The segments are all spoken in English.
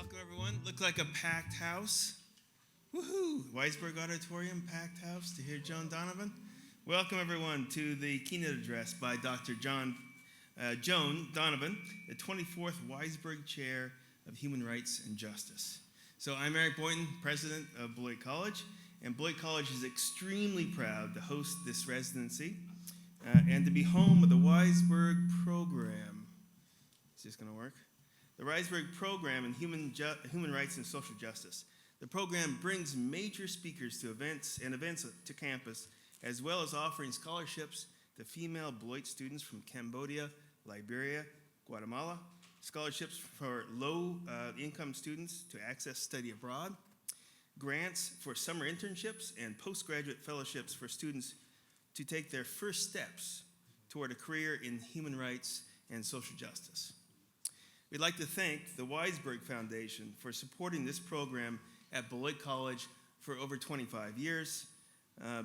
Welcome, everyone. Looked like a packed house. Woohoo! Weissberg Auditorium, packed house to hear Joan Donovan. Welcome, everyone, to the keynote address by Dr. Joan Donovan, the 24th Weissberg Chair of Human Rights and Justice. So I'm Eric Boynton, president of Beloit College, and Beloit College is extremely proud to host this residency and to be home of the Weissberg program. Is this going to work? The Weissberg program in human rights and social justice. The program brings major speakers to events to campus, as well as offering scholarships to female Beloit students from Cambodia, Liberia, Guatemala, scholarships for low-income students to access study abroad, grants for summer internships, and postgraduate fellowships for students to take their first steps toward a career in human rights and social justice. We'd like to thank the Weissberg Foundation for supporting this program at Beloit College for over 25 years.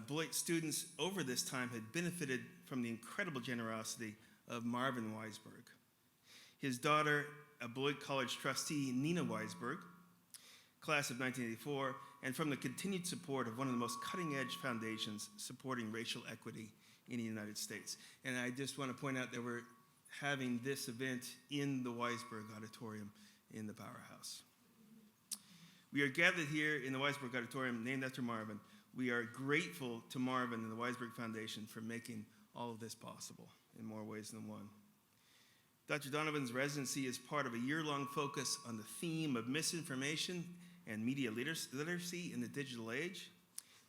Beloit students over this time had benefited from the incredible generosity of Marvin Weissberg, his daughter, a Beloit College trustee, Nina Weissberg, class of 1984, and from the continued support of one of the most cutting-edge foundations supporting racial equity in the United States. And I just want to point out that we're having this event in the Weissberg Auditorium in the Powerhouse. We are gathered here in the Weissberg Auditorium named after Marvin. We are grateful to Marvin and the Weissberg Foundation for making all of this possible in more ways than one. Dr. Donovan's residency is part of a year-long focus on the theme of misinformation and media literacy in the digital age.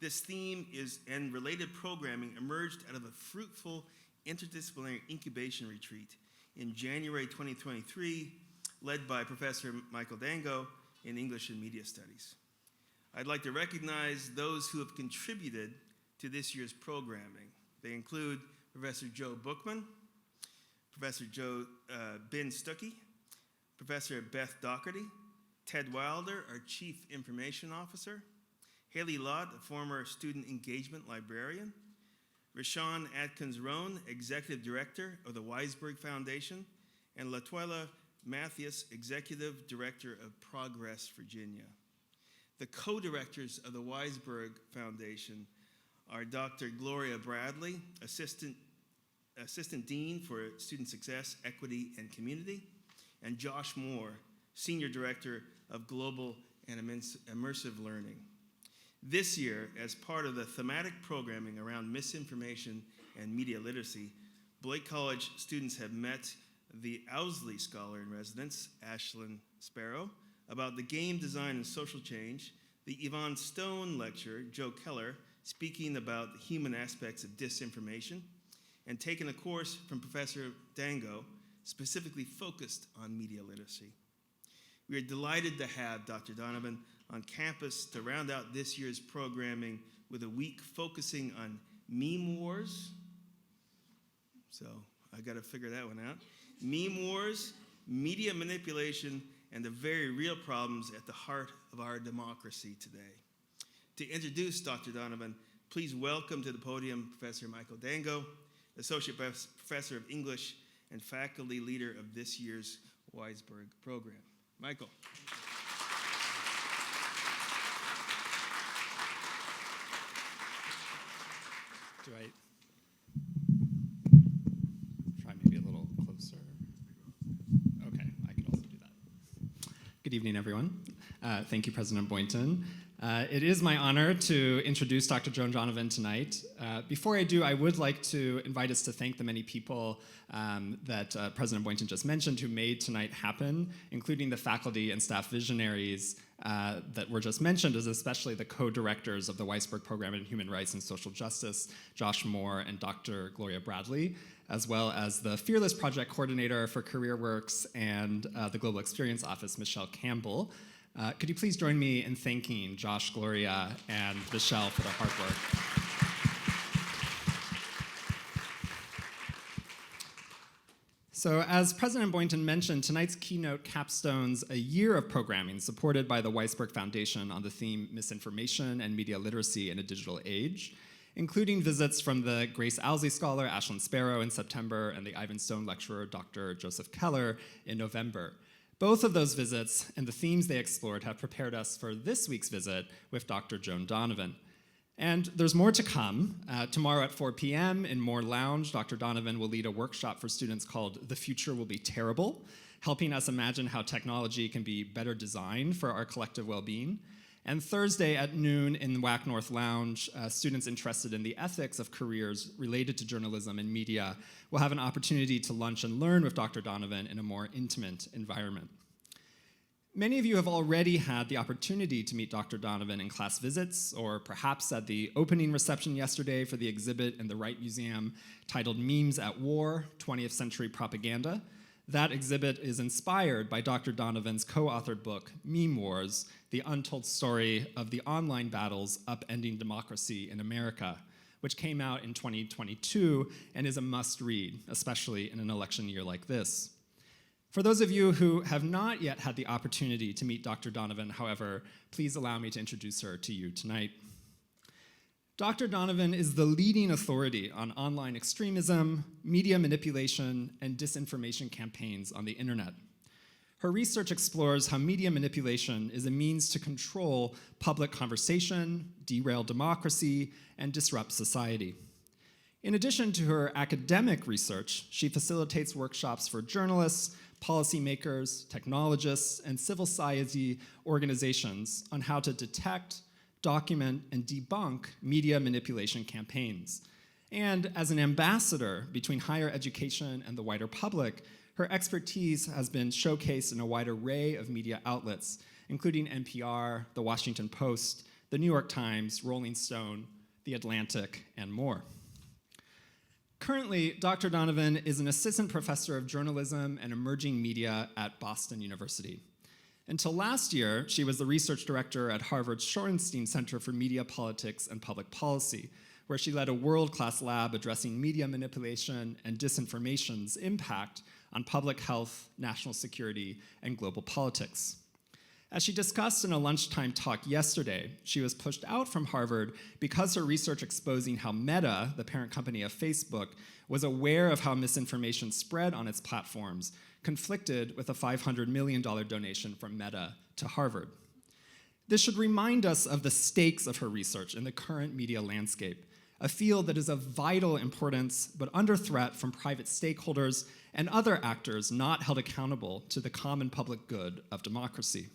This theme and related programming emerged out of a fruitful interdisciplinary incubation retreat in January 2023, led by Professor Michael Dango in English and Media Studies. I'd like to recognize those who have contributed to this year's programming. They include Professor Joe Bookman, Professor Ben Stuckey, Professor Beth Doherty, Ted Wilder, our Chief Information Officer, Haley Lott, a former student engagement librarian, Rashawn Atkins-Roan, Executive Director of the Weissberg Foundation, and Latoila Mathias, Executive Director of Progress Virginia. The co-directors of the Weissberg Foundation are Dr. Gloria Bradley, Assistant Dean for Student Success, Equity, and Community, and Josh Moore, Senior Director of Global and Immersive Learning. This year, as part of the thematic programming around misinformation and media literacy, Beloit College students have met the Owsley Scholar in Residence, Ashlyn Sparrow, about the game design and social change, the Yvonne Stone lecturer, Joe Keller, speaking about the human aspects of disinformation, and taken a course from Professor Dango, specifically focused on media literacy. We are delighted to have Dr. Donovan on campus to round out this year's programming with a week focusing on meme wars. So I got to figure that one out. Meme wars, media manipulation, and the very real problems at the heart of our democracy today. To introduce Dr. Donovan, please welcome to the podium Professor Michael Dango, Associate Professor of English and faculty leader of this year's Weissberg program. Michael. Do I try maybe a little closer? Okay, I can also do that. Good evening, everyone. Thank you, President Boynton. It is my honor to introduce Dr. Joan Donovan tonight. Before I do, I would like to invite us to thank the many people that President Boynton just mentioned who made tonight happen, including the faculty and staff visionaries that were just mentioned, as especially the co-directors of the Weissberg Program in Human Rights and Social Justice, Josh Moore and Dr. Gloria Bradley, as well as the Fearless Project Coordinator for CareerWorks and the Global Experience Office, Michelle Campbell. Could you please join me in thanking Josh, Gloria, and Michelle for their hard work? So as President Boynton mentioned, tonight's keynote capstones a year of programming supported by the Weissberg Foundation on the theme Misinformation and Media Literacy in a Digital Age, including visits from the Grace Owsley Scholar, Ashlyn Sparrow, in September, and the Ivan Stone lecturer, Dr. Joseph Keller, in November. Both of those visits and the themes they explored have prepared us for this week's visit with Dr. Joan Donovan. And there's more to come. Tomorrow at 4 p.m. in Moore Lounge, Dr. Donovan will lead a workshop for students called The Future Will Be Terrible, helping us imagine how technology can be better designed for our collective well-being. And Thursday at noon in the WAC North Lounge, students interested in the ethics of careers related to journalism and media will have an opportunity to lunch and learn with Dr. Donovan in a more intimate environment. Many of you have already had the opportunity to meet Dr. Donovan in class visits, or perhaps at the opening reception yesterday for the exhibit in the Wright Museum titled Memes at War, 20th Century Propaganda. That exhibit is inspired by Dr. Donovan's co-authored book, Meme Wars, the Untold Story of the Online Battles Upending Democracy in America, which came out in 2022 and is a must-read, especially in an election year like this. For those of you who have not yet had the opportunity to meet Dr. Donovan, however, please allow me to introduce her to you tonight. Dr. Donovan is the leading authority on online extremism, media manipulation, and disinformation campaigns on the internet. Her research explores how media manipulation is a means to control public conversation, derail democracy, and disrupt society. In addition to her academic research, she facilitates workshops for journalists, policymakers, technologists, and civil society organizations on how to detect, document, and debunk media manipulation campaigns. And as an ambassador between higher education and the wider public, her expertise has been showcased in a wide array of media outlets, including NPR, The Washington Post, The New York Times, Rolling Stone, The Atlantic, and more. Currently, Dr. Donovan is an assistant professor of journalism and emerging media at Boston University. Until last year, she was the research director at Harvard's Shorenstein Center for Media Politics and Public Policy, where she led a world-class lab addressing media manipulation and disinformation's impact on public health, national security, and global politics. As she discussed in a lunchtime talk yesterday, she was pushed out from Harvard because her research exposing how Meta, the parent company of Facebook, was aware of how misinformation spread on its platforms, conflicted with a $500 million donation from Meta to Harvard. This should remind us of the stakes of her research in the current media landscape, a field that is of vital importance but under threat from private stakeholders and other actors not held accountable to the common public good of democracy.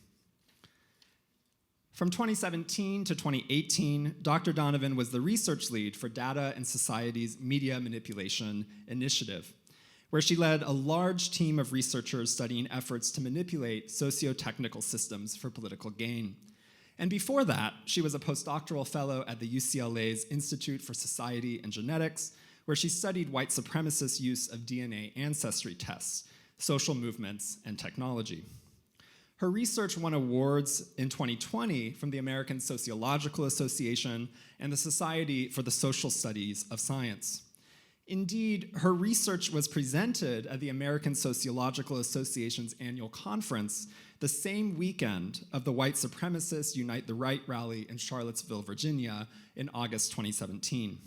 From 2017 to 2018, Dr. Donovan was the research lead for Data and Society's Media Manipulation Initiative, where she led a large team of researchers studying efforts to manipulate socio-technical systems for political gain. And before that, she was a postdoctoral fellow at the UCLA's Institute for Society and Genetics, where she studied white supremacist use of DNA ancestry tests, social movements, and technology. Her research won awards in 2020 from the American Sociological Association and the Society for the Social Studies of Science. Indeed, her research was presented at the American Sociological Association's annual conference the same weekend of the White Supremacists Unite the Right rally in Charlottesville, Virginia in August 2017.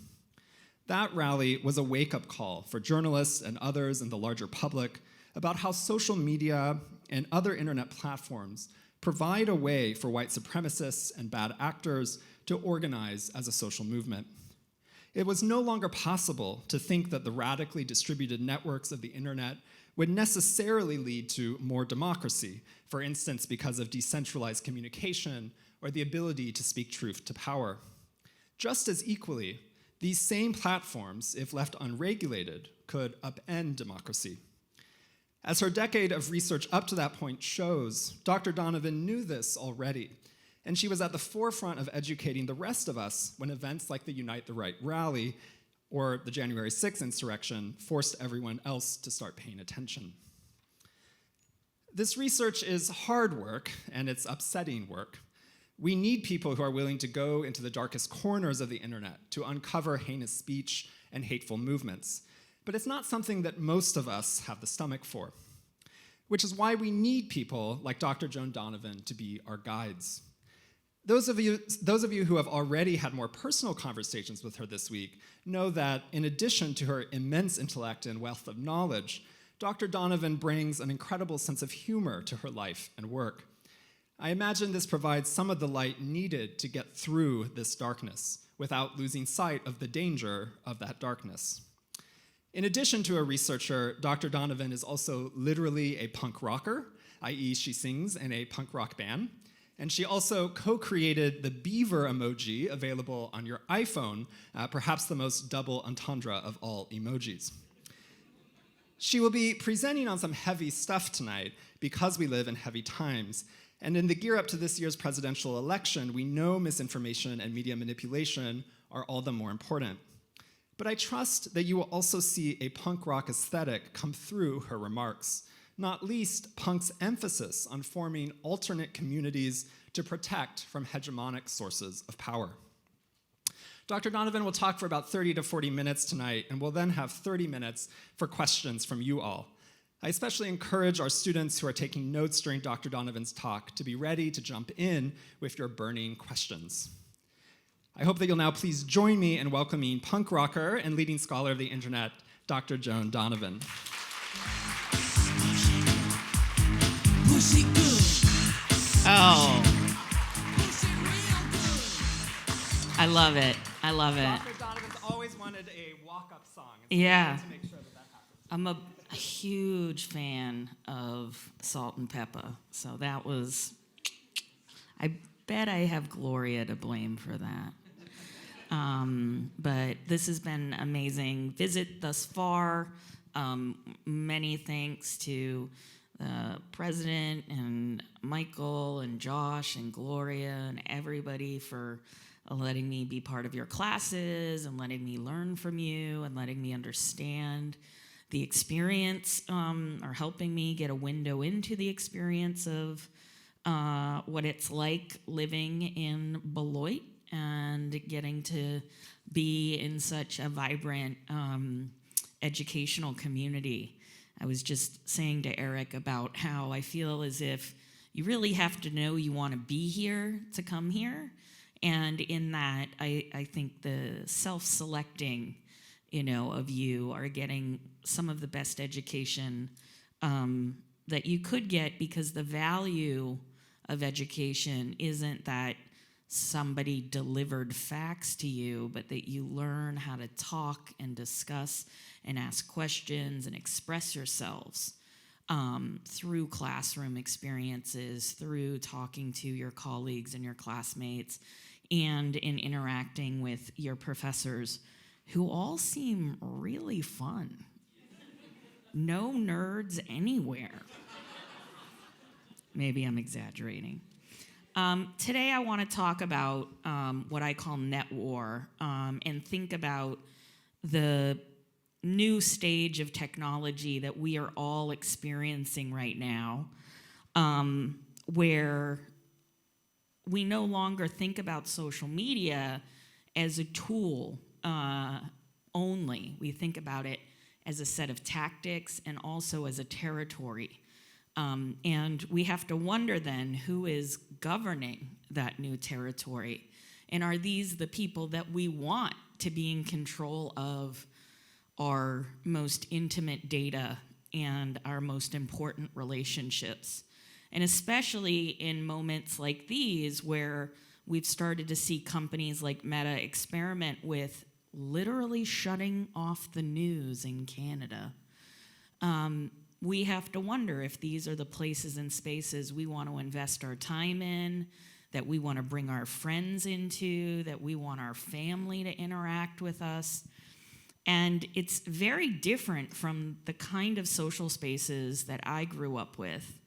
That rally was a wake-up call for journalists and others in the larger public about how social media and other internet platforms provide a way for white supremacists and bad actors to organize as a social movement. It was no longer possible to think that the radically distributed networks of the internet would necessarily lead to more democracy, for instance, because of decentralized communication or the ability to speak truth to power. Just as equally, these same platforms, if left unregulated, could upend democracy. As her decade of research up to that point shows, Dr. Donovan knew this already, and she was at the forefront of educating the rest of us when events like the Unite the Right rally or the January 6th insurrection forced everyone else to start paying attention. This research is hard work, and it's upsetting work. We need people who are willing to go into the darkest corners of the internet to uncover heinous speech and hateful movements. But it's not something that most of us have the stomach for, which is why we need people like Dr. Joan Donovan to be our guides. Those of you who have already had more personal conversations with her this week know that in addition to her immense intellect and wealth of knowledge, Dr. Donovan brings an incredible sense of humor to her life and work. I imagine this provides some of the light needed to get through this darkness without losing sight of the danger of that darkness. In addition to a researcher, Dr. Donovan is also literally a punk rocker, i.e. she sings in a punk rock band, and she also co-created the beaver emoji available on your iPhone, perhaps the most double entendre of all emojis. She will be presenting on some heavy stuff tonight because we live in heavy times. And in the gear up to this year's presidential election, we know misinformation and media manipulation are all the more important. But I trust that you will also see a punk rock aesthetic come through her remarks, not least punk's emphasis on forming alternate communities to protect from hegemonic sources of power. Dr. Donovan will talk for about 30 to 40 minutes tonight, and we'll then have 30 minutes for questions from you all. I especially encourage our students who are taking notes during Dr. Donovan's talk to be ready to jump in with your burning questions. I hope that you'll now please join me in welcoming punk rocker and leading scholar of the internet, Dr. Joan Donovan. Oh. I love it. I love it. Dr. Donovan's always wanted a walk-up song. Yeah. To make sure that happens. I'm a huge fan of Salt and Pepper. So that was, I bet I have Gloria to blame for that. But this has been amazing visit thus far. Many thanks to the president and Michael and Josh and Gloria and everybody for letting me be part of your classes and letting me learn from you and letting me understand the experience, or helping me get a window into the experience of what it's like living in Beloit and getting to be in such a vibrant educational community. I was just saying to Eric about how I feel as if you really have to know you want to be here to come here. And in that, I think the self-selecting, of you are getting some of the best education that you could get, because the value of education isn't that somebody delivered facts to you, but that you learn how to talk and discuss and ask questions and express yourselves through classroom experiences, through talking to your colleagues and your classmates, and in interacting with your professors, who all seem really fun. No nerds anywhere. Maybe I'm exaggerating. Today I want to talk about what I call net war, and think about the new stage of technology that we are all experiencing right now, where we no longer think about social media as a tool only. We think about it as a set of tactics and also as a territory. And we have to wonder then, who is governing that new territory? And are these the people that we want to be in control of our most intimate data and our most important relationships? And especially in moments like these, where we've started to see companies like Meta experiment with literally shutting off the news in Canada. We have to wonder if these are the places and spaces we want to invest our time in, that we want to bring our friends into, that we want our family to interact with us. And it's very different from the kind of social spaces that I grew up with,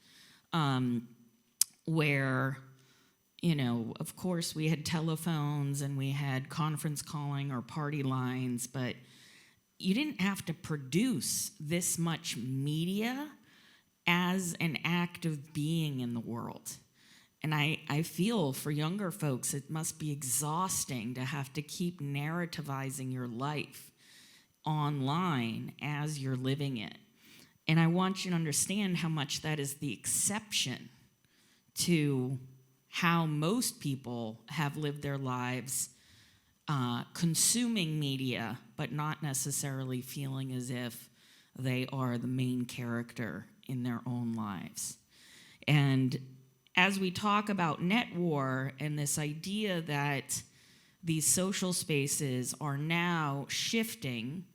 where, of course we had telephones and we had conference calling or party lines, but you didn't have to produce this much media as an act of being in the world. And I feel for younger folks, it must be exhausting to have to keep narrativizing your life online as you're living it. And I want you to understand how much that is the exception to how most people have lived their lives, consuming media, but not necessarily feeling as if they are the main character in their own lives. And as we talk about net war and this idea that these social spaces are now shifting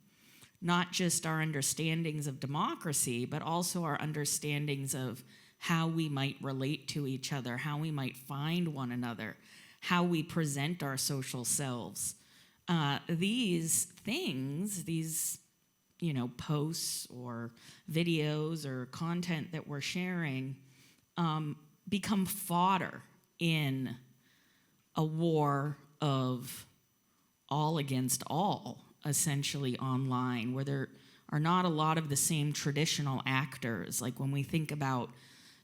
not just our understandings of democracy, but also our understandings of how we might relate to each other, how we might find one another, how we present our social selves. These things, these posts or videos or content that we're sharing become fodder in a war of all against all, essentially online, where there are not a lot of the same traditional actors. Like when we think about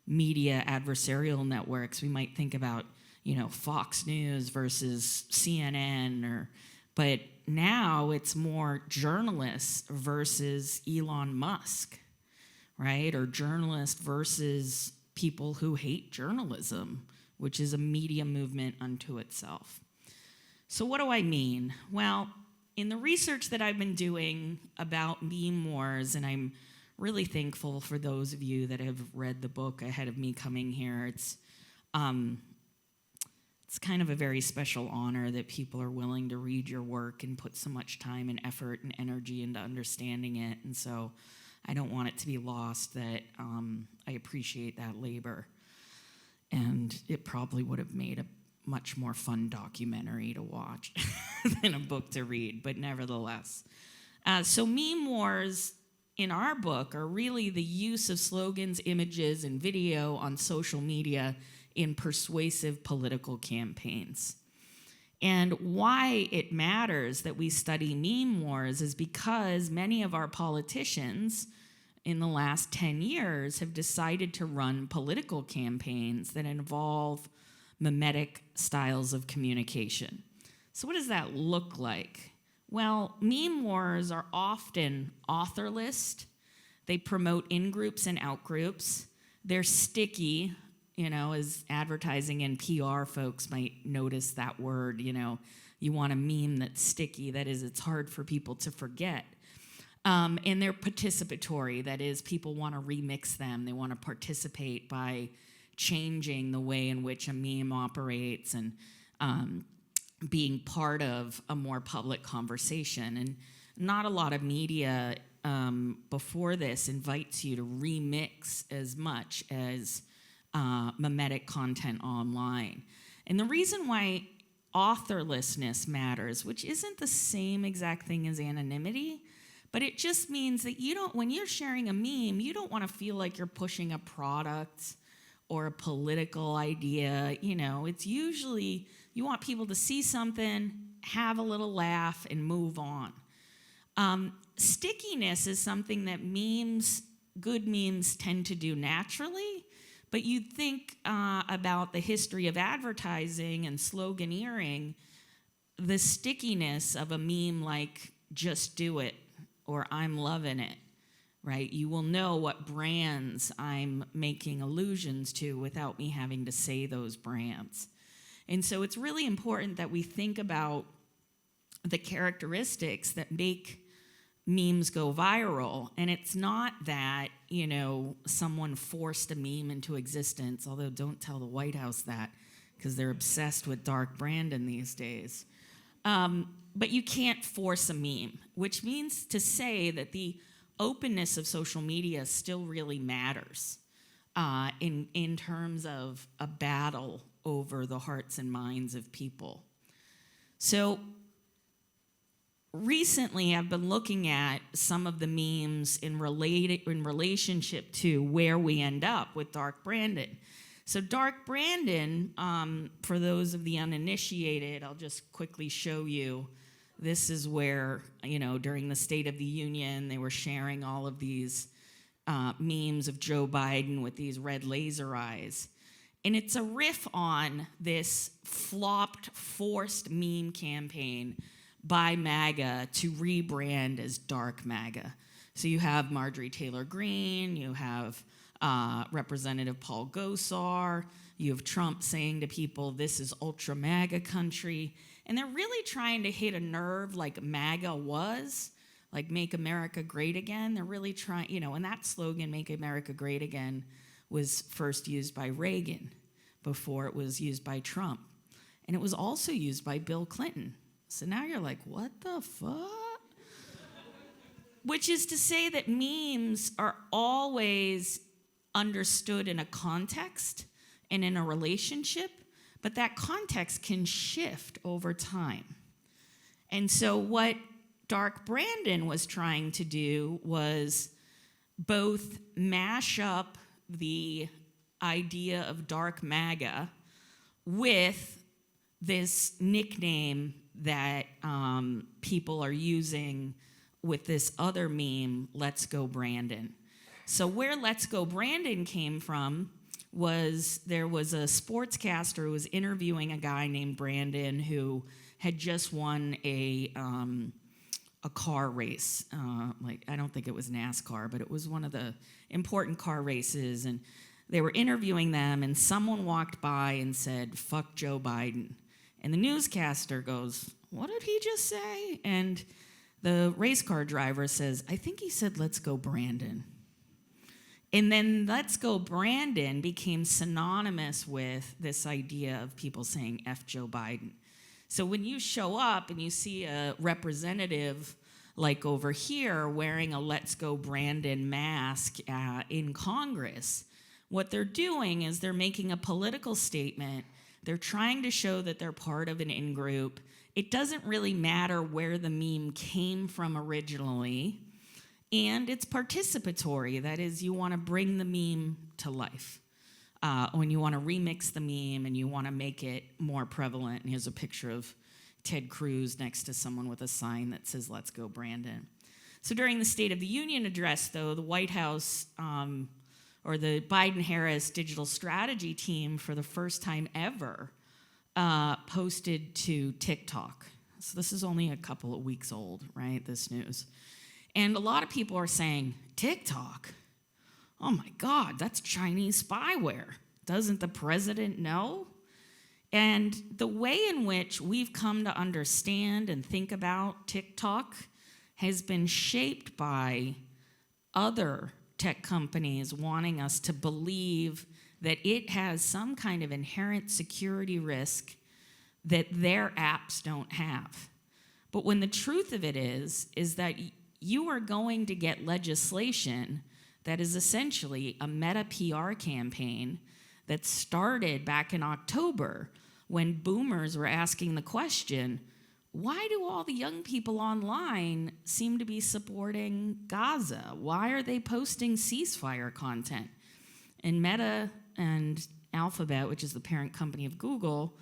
media adversarial networks, we might think about, Fox News versus CNN, but now it's more journalists versus Elon Musk, right? Or journalists versus people who hate journalism, which is a media movement unto itself. So what do I mean? Well, in the research that I've been doing about meme wars, and I'm really thankful for those of you that have read the book ahead of me coming here, it's kind of a very special honor that people are willing to read your work and put so much time and effort and energy into understanding it. And so I don't want it to be lost that I appreciate that labor. And it probably would have made a much more fun documentary to watch than a book to read, but nevertheless. So meme wars in our book are really the use of slogans, images, and video on social media in persuasive political campaigns. And why it matters that we study meme wars is because many of our politicians in the last 10 years have decided to run political campaigns that involve mimetic styles of communication. So what does that look like? Well, meme wars are often authorless. They promote in-groups and out-groups. They're sticky, as advertising and PR folks might notice that word, you want a meme that's sticky, that is, it's hard for people to forget. And they're participatory, that is, people want to remix them. They want to participate by changing the way in which a meme operates and being part of a more public conversation. And not a lot of media before this invites you to remix as much as mimetic content online. And the reason why authorlessness matters, which isn't the same exact thing as anonymity, but it just means that when you're sharing a meme, you don't want to feel like you're pushing a product or a political idea. It's usually you want people to see something, have a little laugh, and move on. Stickiness is something that good memes tend to do naturally, but you'd think about the history of advertising and sloganeering, the stickiness of a meme like "just do it" or "I'm loving it," right? You will know what brands I'm making allusions to without me having to say those brands. And so it's really important that we think about the characteristics that make memes go viral. And it's not that, someone forced a meme into existence, although don't tell the White House that, because they're obsessed with Dark Brandon these days. But you can't force a meme, which means to say that the openness of social media still really matters in terms of a battle over the hearts and minds of people. So recently, I've been looking at some of the memes in relationship to where we end up with Dark Brandon. So Dark Brandon, for those of the uninitiated, I'll just quickly show you. This is where, during the State of the Union, they were sharing all of these memes of Joe Biden with these red laser eyes. And it's a riff on this flopped, forced meme campaign by MAGA to rebrand as Dark MAGA. So you have Marjorie Taylor Greene, you have Representative Paul Gosar, you have Trump saying to people, this is ultra MAGA country. And they're really trying to hit a nerve like MAGA was, like Make America Great Again. They're really trying, and that slogan, Make America Great Again, was first used by Reagan before it was used by Trump. And it was also used by Bill Clinton. So now you're like, what the fuck? Which is to say that memes are always understood in a context and in a relationship, but that context can shift over time. And so what Dark Brandon was trying to do was both mash up the idea of dark MAGA with this nickname that people are using with this other meme, Let's Go Brandon. So where Let's Go Brandon came from was there was a sportscaster who was interviewing a guy named Brandon who had just won a car race. I don't think it was NASCAR, but it was one of the important car races. And they were interviewing them, and someone walked by and said, "Fuck Joe Biden." And the newscaster goes, "What did he just say?" And the race car driver says, "I think he said, 'Let's go Brandon.'" And then Let's Go Brandon became synonymous with this idea of people saying F Joe Biden. So when you show up and you see a representative like over here wearing a Let's Go Brandon mask in Congress, what they're doing is they're making a political statement. They're trying to show that they're part of an in-group. It doesn't really matter where the meme came from originally. And it's participatory. That is, you want to bring the meme to life. When you want to remix the meme and you want to make it more prevalent. And here's a picture of Ted Cruz next to someone with a sign that says, "Let's go Brandon." So during the State of the Union address, though, the White House or the Biden-Harris digital strategy team for the first time ever posted to TikTok. So this is only a couple of weeks old, right, this news. And a lot of people are saying, TikTok? Oh my God, that's Chinese spyware. Doesn't the president know? And the way in which we've come to understand and think about TikTok has been shaped by other tech companies wanting us to believe that it has some kind of inherent security risk that their apps don't have. But when the truth of it is that you are going to get legislation that is essentially a meta PR campaign that started back in October when boomers were asking the question, why do all the young people online seem to be supporting Gaza? Why are they posting ceasefire content? And Meta and Alphabet, which is the parent company of Google,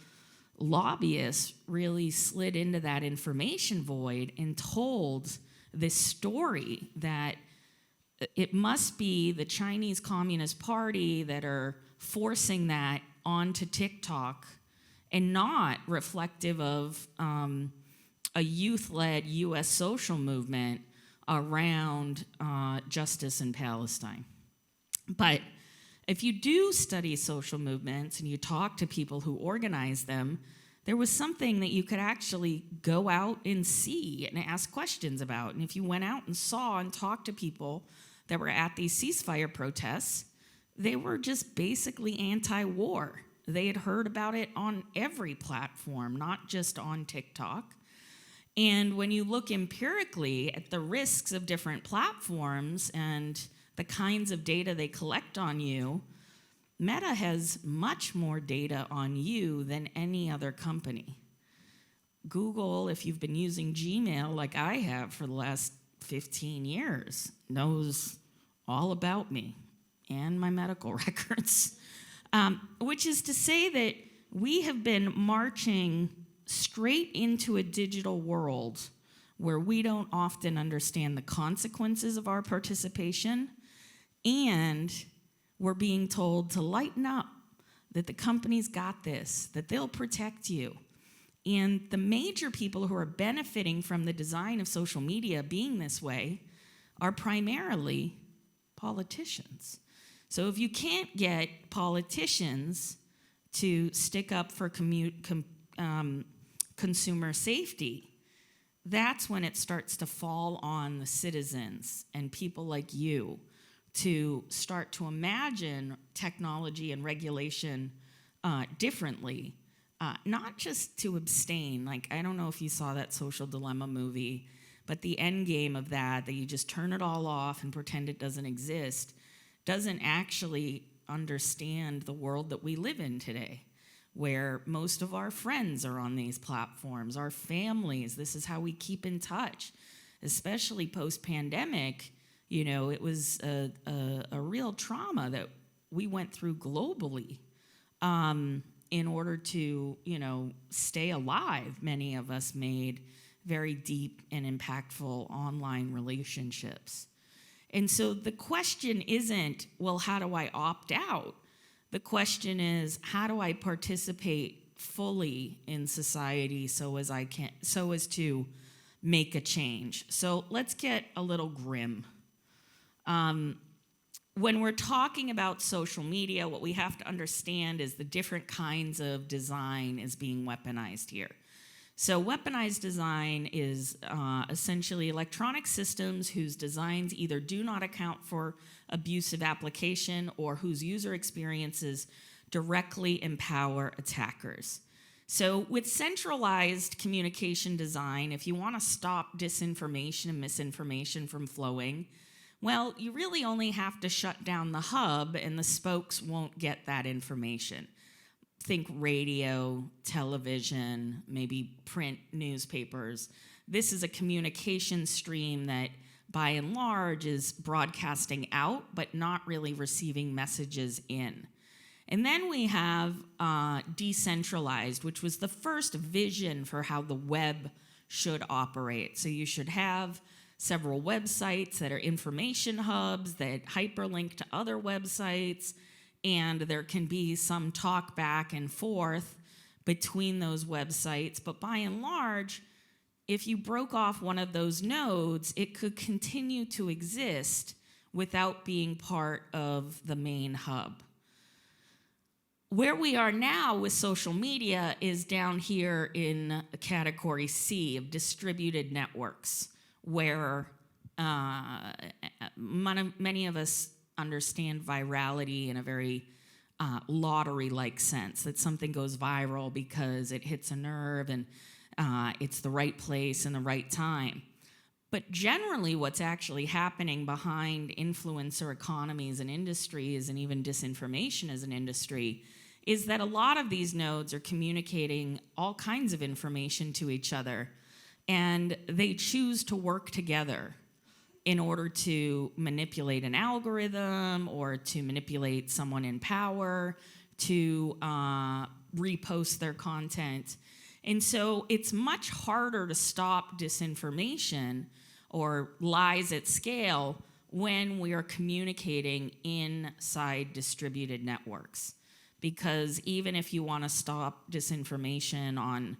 lobbyists really slid into that information void and told this story that it must be the Chinese Communist Party that are forcing that onto TikTok and not reflective of a youth-led U.S. social movement around justice in Palestine. But if you do study social movements and you talk to people who organize them, there was something that you could actually go out and see and ask questions about. And if you went out and saw and talked to people that were at these ceasefire protests, they were just basically anti-war. They had heard about it on every platform, not just on TikTok. And when you look empirically at the risks of different platforms and the kinds of data they collect on you, Meta has much more data on you than any other company. Google, if you've been using Gmail like I have for the last 15 years, knows all about me and my medical records. Which is to say that we have been marching straight into a digital world where we don't often understand the consequences of our participation, and we're being told to lighten up, that the company's got this, that they'll protect you. And the major people who are benefiting from the design of social media being this way are primarily politicians. So if you can't get politicians to stick up for consumer safety, that's when it starts to fall on the citizens and people like you to start to imagine technology and regulation differently, not just to abstain. Like, I don't know if you saw that Social Dilemma movie, but the end game of that you just turn it all off and pretend it doesn't exist, doesn't actually understand the world that we live in today, where most of our friends are on these platforms, our families. This is how we keep in touch, especially post-pandemic. You know, it was a real trauma that we went through globally in order to, you know, stay alive. Many of us made very deep and impactful online relationships. And so the question isn't, well, how do I opt out? The question is, how do I participate fully in society so as to make a change? So let's get a little grim. When we're talking about social media, what we have to understand is the different kinds of design is being weaponized here. So weaponized design is essentially electronic systems whose designs either do not account for abusive application or whose user experiences directly empower attackers. So with centralized communication design, if you want to stop disinformation and misinformation from flowing, well, you really only have to shut down the hub and the spokes won't get that information. Think radio, television, maybe print newspapers. This is a communication stream that by and large is broadcasting out, but not really receiving messages in. And then we have decentralized, which was the first vision for how the web should operate. So you should have several websites that are information hubs that hyperlink to other websites, and there can be some talk back and forth between those websites. But by and large, if you broke off one of those nodes, it could continue to exist without being part of the main hub. Where we are now with social media is down here in category C of distributed networks, where many of us understand virality in a very lottery-like sense, that something goes viral because it hits a nerve and it's the right place and the right time. But generally what's actually happening behind influencer economies and industries, and even disinformation as an industry, is that a lot of these nodes are communicating all kinds of information to each other, and they choose to work together in order to manipulate an algorithm or to manipulate someone in power to repost their content. And so it's much harder to stop disinformation or lies at scale when we are communicating inside distributed networks. Because even if you want to stop disinformation on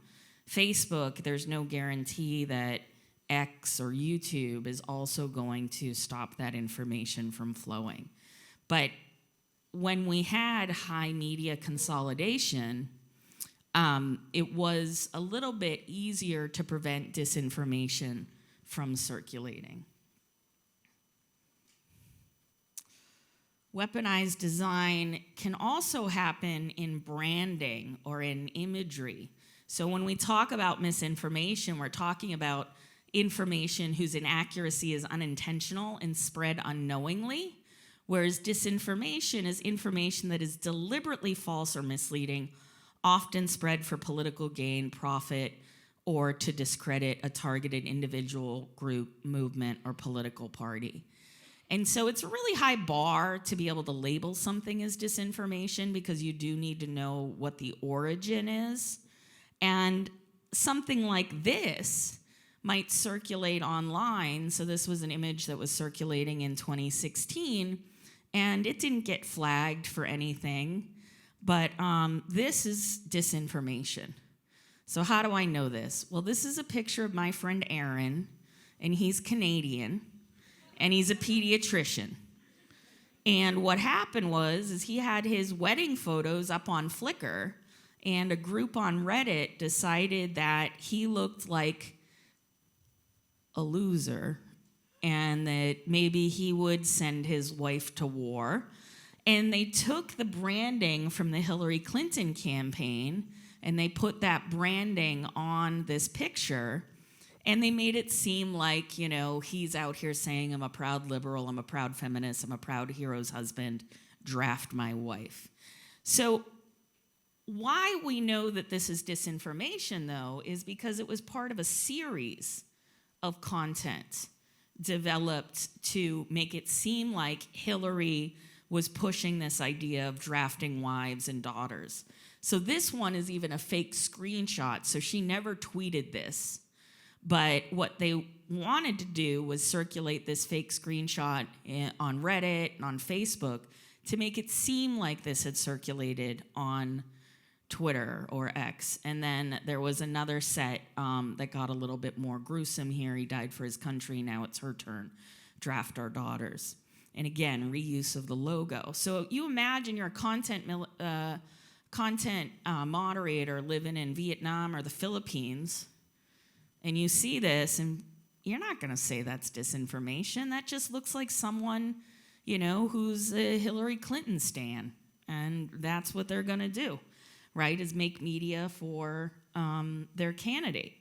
Facebook, there's no guarantee that X or YouTube is also going to stop that information from flowing. But when we had high media consolidation, it was a little bit easier to prevent disinformation from circulating. Weaponized design can also happen in branding or in imagery. So when we talk about misinformation, we're talking about information whose inaccuracy is unintentional and spread unknowingly, whereas disinformation is information that is deliberately false or misleading, often spread for political gain, profit, or to discredit a targeted individual, group, movement, or political party. And so it's a really high bar to be able to label something as disinformation, because you do need to know what the origin is. And something like this might circulate online. So this was an image that was circulating in 2016, and it didn't get flagged for anything. But this is disinformation. So how do I know this? Well, this is a picture of my friend Aaron, and he's Canadian, and he's a pediatrician. And what happened was he had his wedding photos up on Flickr, and a group on Reddit decided that he looked like a loser and that maybe he would send his wife to war. And they took the branding from the Hillary Clinton campaign and they put that branding on this picture, and they made it seem like, you know, he's out here saying, I'm a proud liberal, I'm a proud feminist, I'm a proud hero's husband, draft my wife. So why we know that this is disinformation, though, is because it was part of a series of content developed to make it seem like Hillary was pushing this idea of drafting wives and daughters. So this one is even a fake screenshot, so she never tweeted this. But what they wanted to do was circulate this fake screenshot on Reddit and on Facebook to make it seem like this had circulated on Twitter or X. And then there was another set that got a little bit more gruesome here. He died for his country. Now it's her turn. Draft our daughters. And again, reuse of the logo. So you imagine you're a content moderator living in Vietnam or the Philippines, and you see this, and you're not going to say that's disinformation. That just looks like someone, you know, who's a Hillary Clinton stan, and that's what they're going to do, right, is make media for their candidate.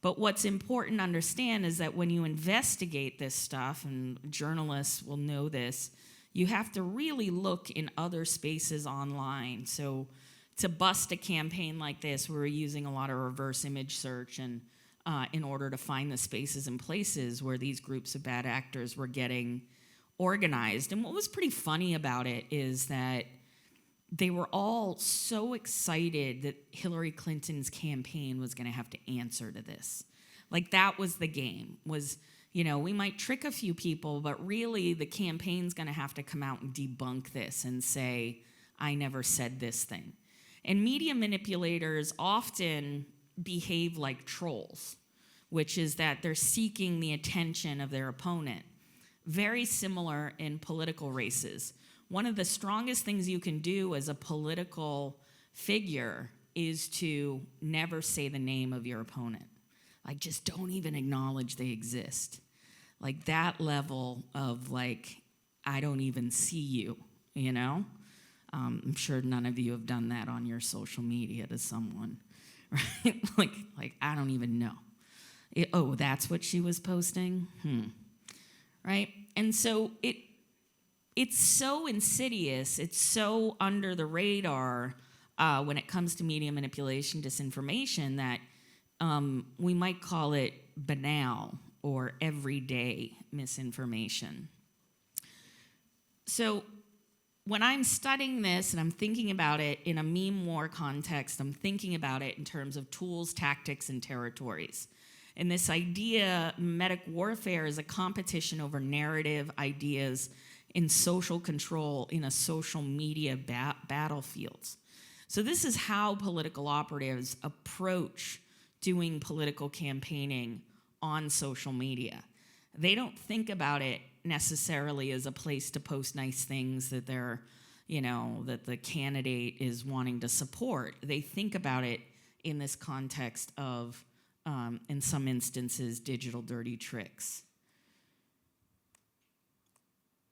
But what's important to understand is that when you investigate this stuff, and journalists will know this, you have to really look in other spaces online. So to bust a campaign like this, we're using a lot of reverse image search and in order to find the spaces and places where these groups of bad actors were getting organized. And what was pretty funny about it is that they were all so excited that Hillary Clinton's campaign was going to have to answer to this. Like, that was the game, was, you know, we might trick a few people, but really the campaign's going to have to come out and debunk this and say, I never said this thing. And media manipulators often behave like trolls, which is that they're seeking the attention of their opponent. Very similar in political races. One of the strongest things you can do as a political figure is to never say the name of your opponent. Like, just don't even acknowledge they exist. Like, that level of, like, I don't even see you, you know? I'm sure none of you have done that on your social media to someone, right? like I don't even know. Oh, that's what she was posting? Right? And so it's so insidious, it's so under the radar when it comes to media manipulation, disinformation, that we might call it banal or everyday misinformation. So when I'm studying this and I'm thinking about it in a meme war context, I'm thinking about it in terms of tools, tactics, and territories. And this idea, mimetic warfare, is a competition over narrative, ideas, in social control in a social media battlefield. So this is how political operatives approach doing political campaigning on social media. They don't think about it necessarily as a place to post nice things that they're, you know, that the candidate is wanting to support. They think about it in this context of, in some instances, digital dirty tricks.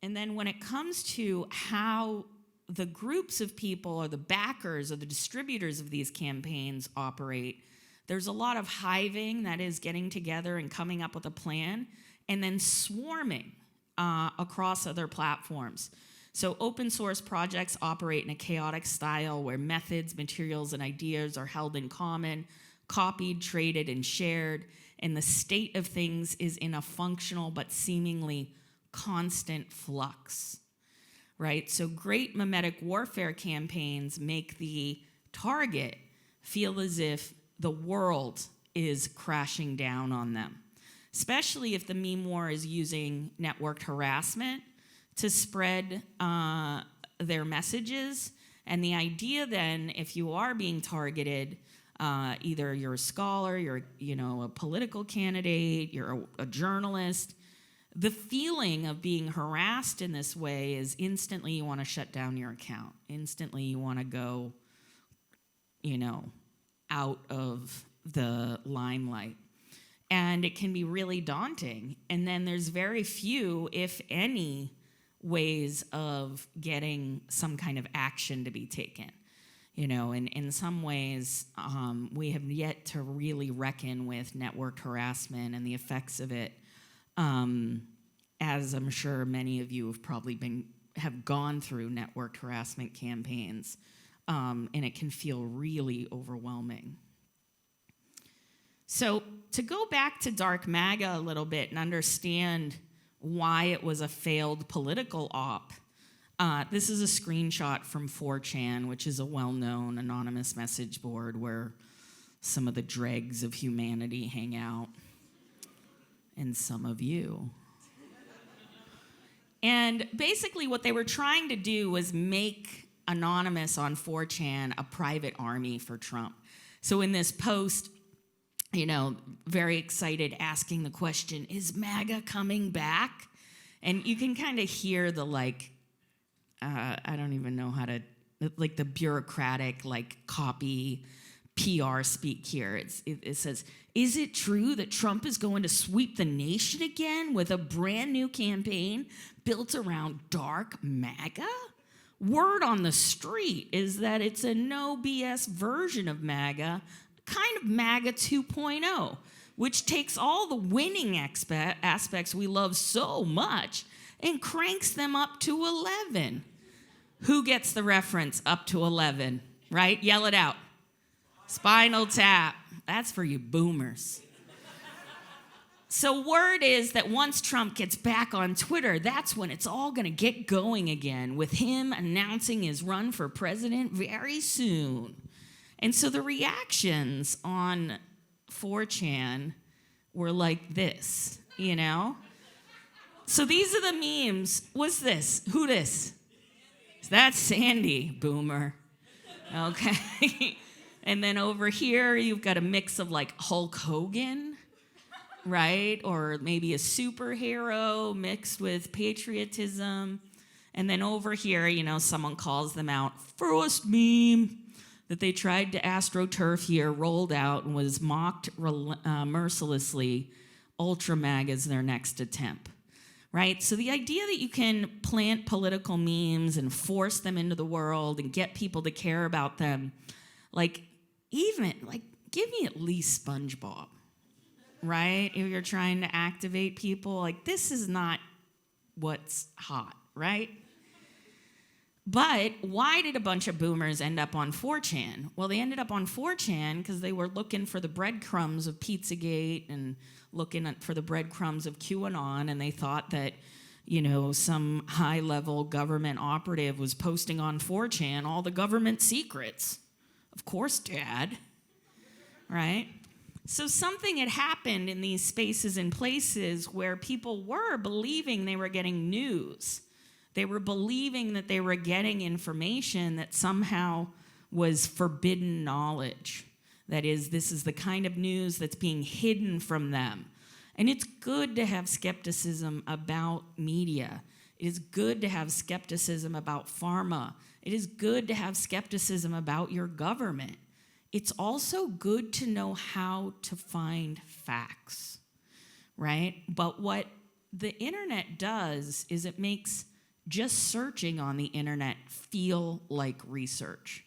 And then when it comes to how the groups of people or the backers or the distributors of these campaigns operate, there's a lot of hiving, that is getting together and coming up with a plan, and then swarming across other platforms. So open source projects operate in a chaotic style where methods, materials, and ideas are held in common, copied, traded, and shared, and the state of things is in a functional but seemingly constant flux, right? So great mimetic warfare campaigns make the target feel as if the world is crashing down on them, especially if the meme war is using networked harassment to spread their messages. And the idea then, if you are being targeted, either you're a scholar, you're a political candidate, you're a journalist, the feeling of being harassed in this way is instantly you want to shut down your account. Instantly you want to go, out of the limelight. And it can be really daunting. And then there's very few, if any, ways of getting some kind of action to be taken. You know, and in some ways, we have yet to really reckon with network harassment and the effects of it, as I'm sure many of you have probably have gone through network harassment campaigns, and it can feel really overwhelming. So to go back to Dark MAGA a little bit and understand why it was a failed political op, this is a screenshot from 4chan, which is a well-known anonymous message board where some of the dregs of humanity hang out, and some of you. And basically what they were trying to do was make Anonymous on 4chan a private army for Trump. So in this post, you know, very excited, asking the question, is MAGA coming back? And you can kind of hear the I don't even know how to, like the bureaucratic, copy PR speak here. It says, is it true that Trump is going to sweep the nation again with a brand new campaign built around dark MAGA? Word on the street is that it's a no BS version of MAGA, kind of MAGA 2.0, which takes all the winning aspects we love so much and cranks them up to 11. Who gets the reference up to 11, right? Yell it out. Spinal Tap. That's for you boomers. So word is that once Trump gets back on Twitter, that's when it's all going to get going again, with him announcing his run for president very soon. And so the reactions on 4chan were like this, you know? So these are the memes. What's this? Who this? That's Sandy, boomer. Okay. And then over here, you've got a mix of Hulk Hogan, right? Or maybe a superhero mixed with patriotism. And then over here, you know, someone calls them out. First meme that they tried to astroturf here rolled out and was mocked mercilessly. Ultra MAGA is their next attempt, right? So the idea that you can plant political memes and force them into the world and get people to care about them, give me at least SpongeBob, right? If you're trying to activate people, this is not what's hot, right? But why did a bunch of boomers end up on 4chan? Well, they ended up on 4chan because they were looking for the breadcrumbs of Pizzagate and looking for the breadcrumbs of QAnon, and they thought that, you know, some high-level government operative was posting on 4chan all the government secrets. Of course, Dad, right? So something had happened in these spaces and places where people were believing they were getting news. They were believing that they were getting information that somehow was forbidden knowledge. That is, this is the kind of news that's being hidden from them. And it's good to have skepticism about media. It is good to have skepticism about pharma. It is good to have skepticism about your government. It's also good to know how to find facts, right? But what the internet does is it makes just searching on the internet feel like research.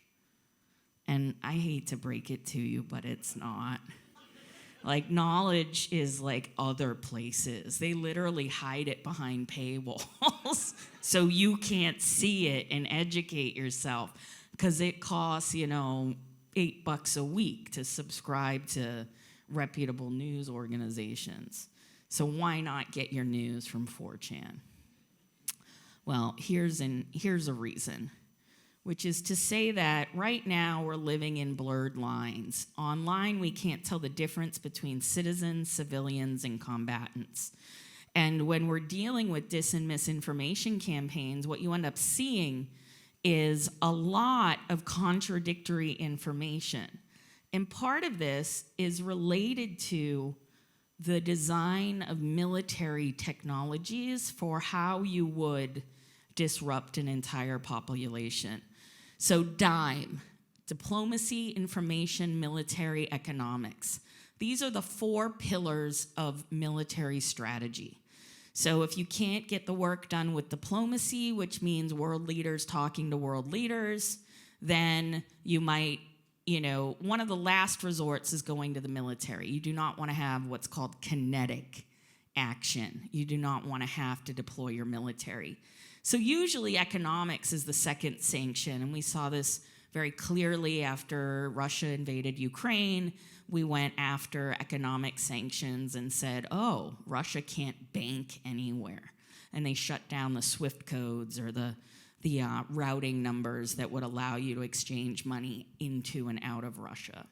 And I hate to break it to you, but it's not. Knowledge is other places. They literally hide it behind paywalls so you can't see it and educate yourself, because it costs, $8 a week to subscribe to reputable news organizations. So why not get your news from 4chan? Well, here's a reason, which is to say that right now we're living in blurred lines. Online, we can't tell the difference between citizens, civilians, and combatants. And when we're dealing with dis and misinformation campaigns, what you end up seeing is a lot of contradictory information. And part of this is related to the design of military technologies for how you would disrupt an entire population. So DIME, diplomacy, information, military, economics. These are the 4 pillars of military strategy. So if you can't get the work done with diplomacy, which means world leaders talking to world leaders, then you might, one of the last resorts is going to the military. You do not want to have what's called kinetic action. You do not want to have to deploy your military. So usually economics is the second sanction, and we saw this very clearly after Russia invaded Ukraine. We went after economic sanctions and said, oh, Russia can't bank anywhere. And they shut down the SWIFT codes or the routing numbers that would allow you to exchange money into and out of Russia.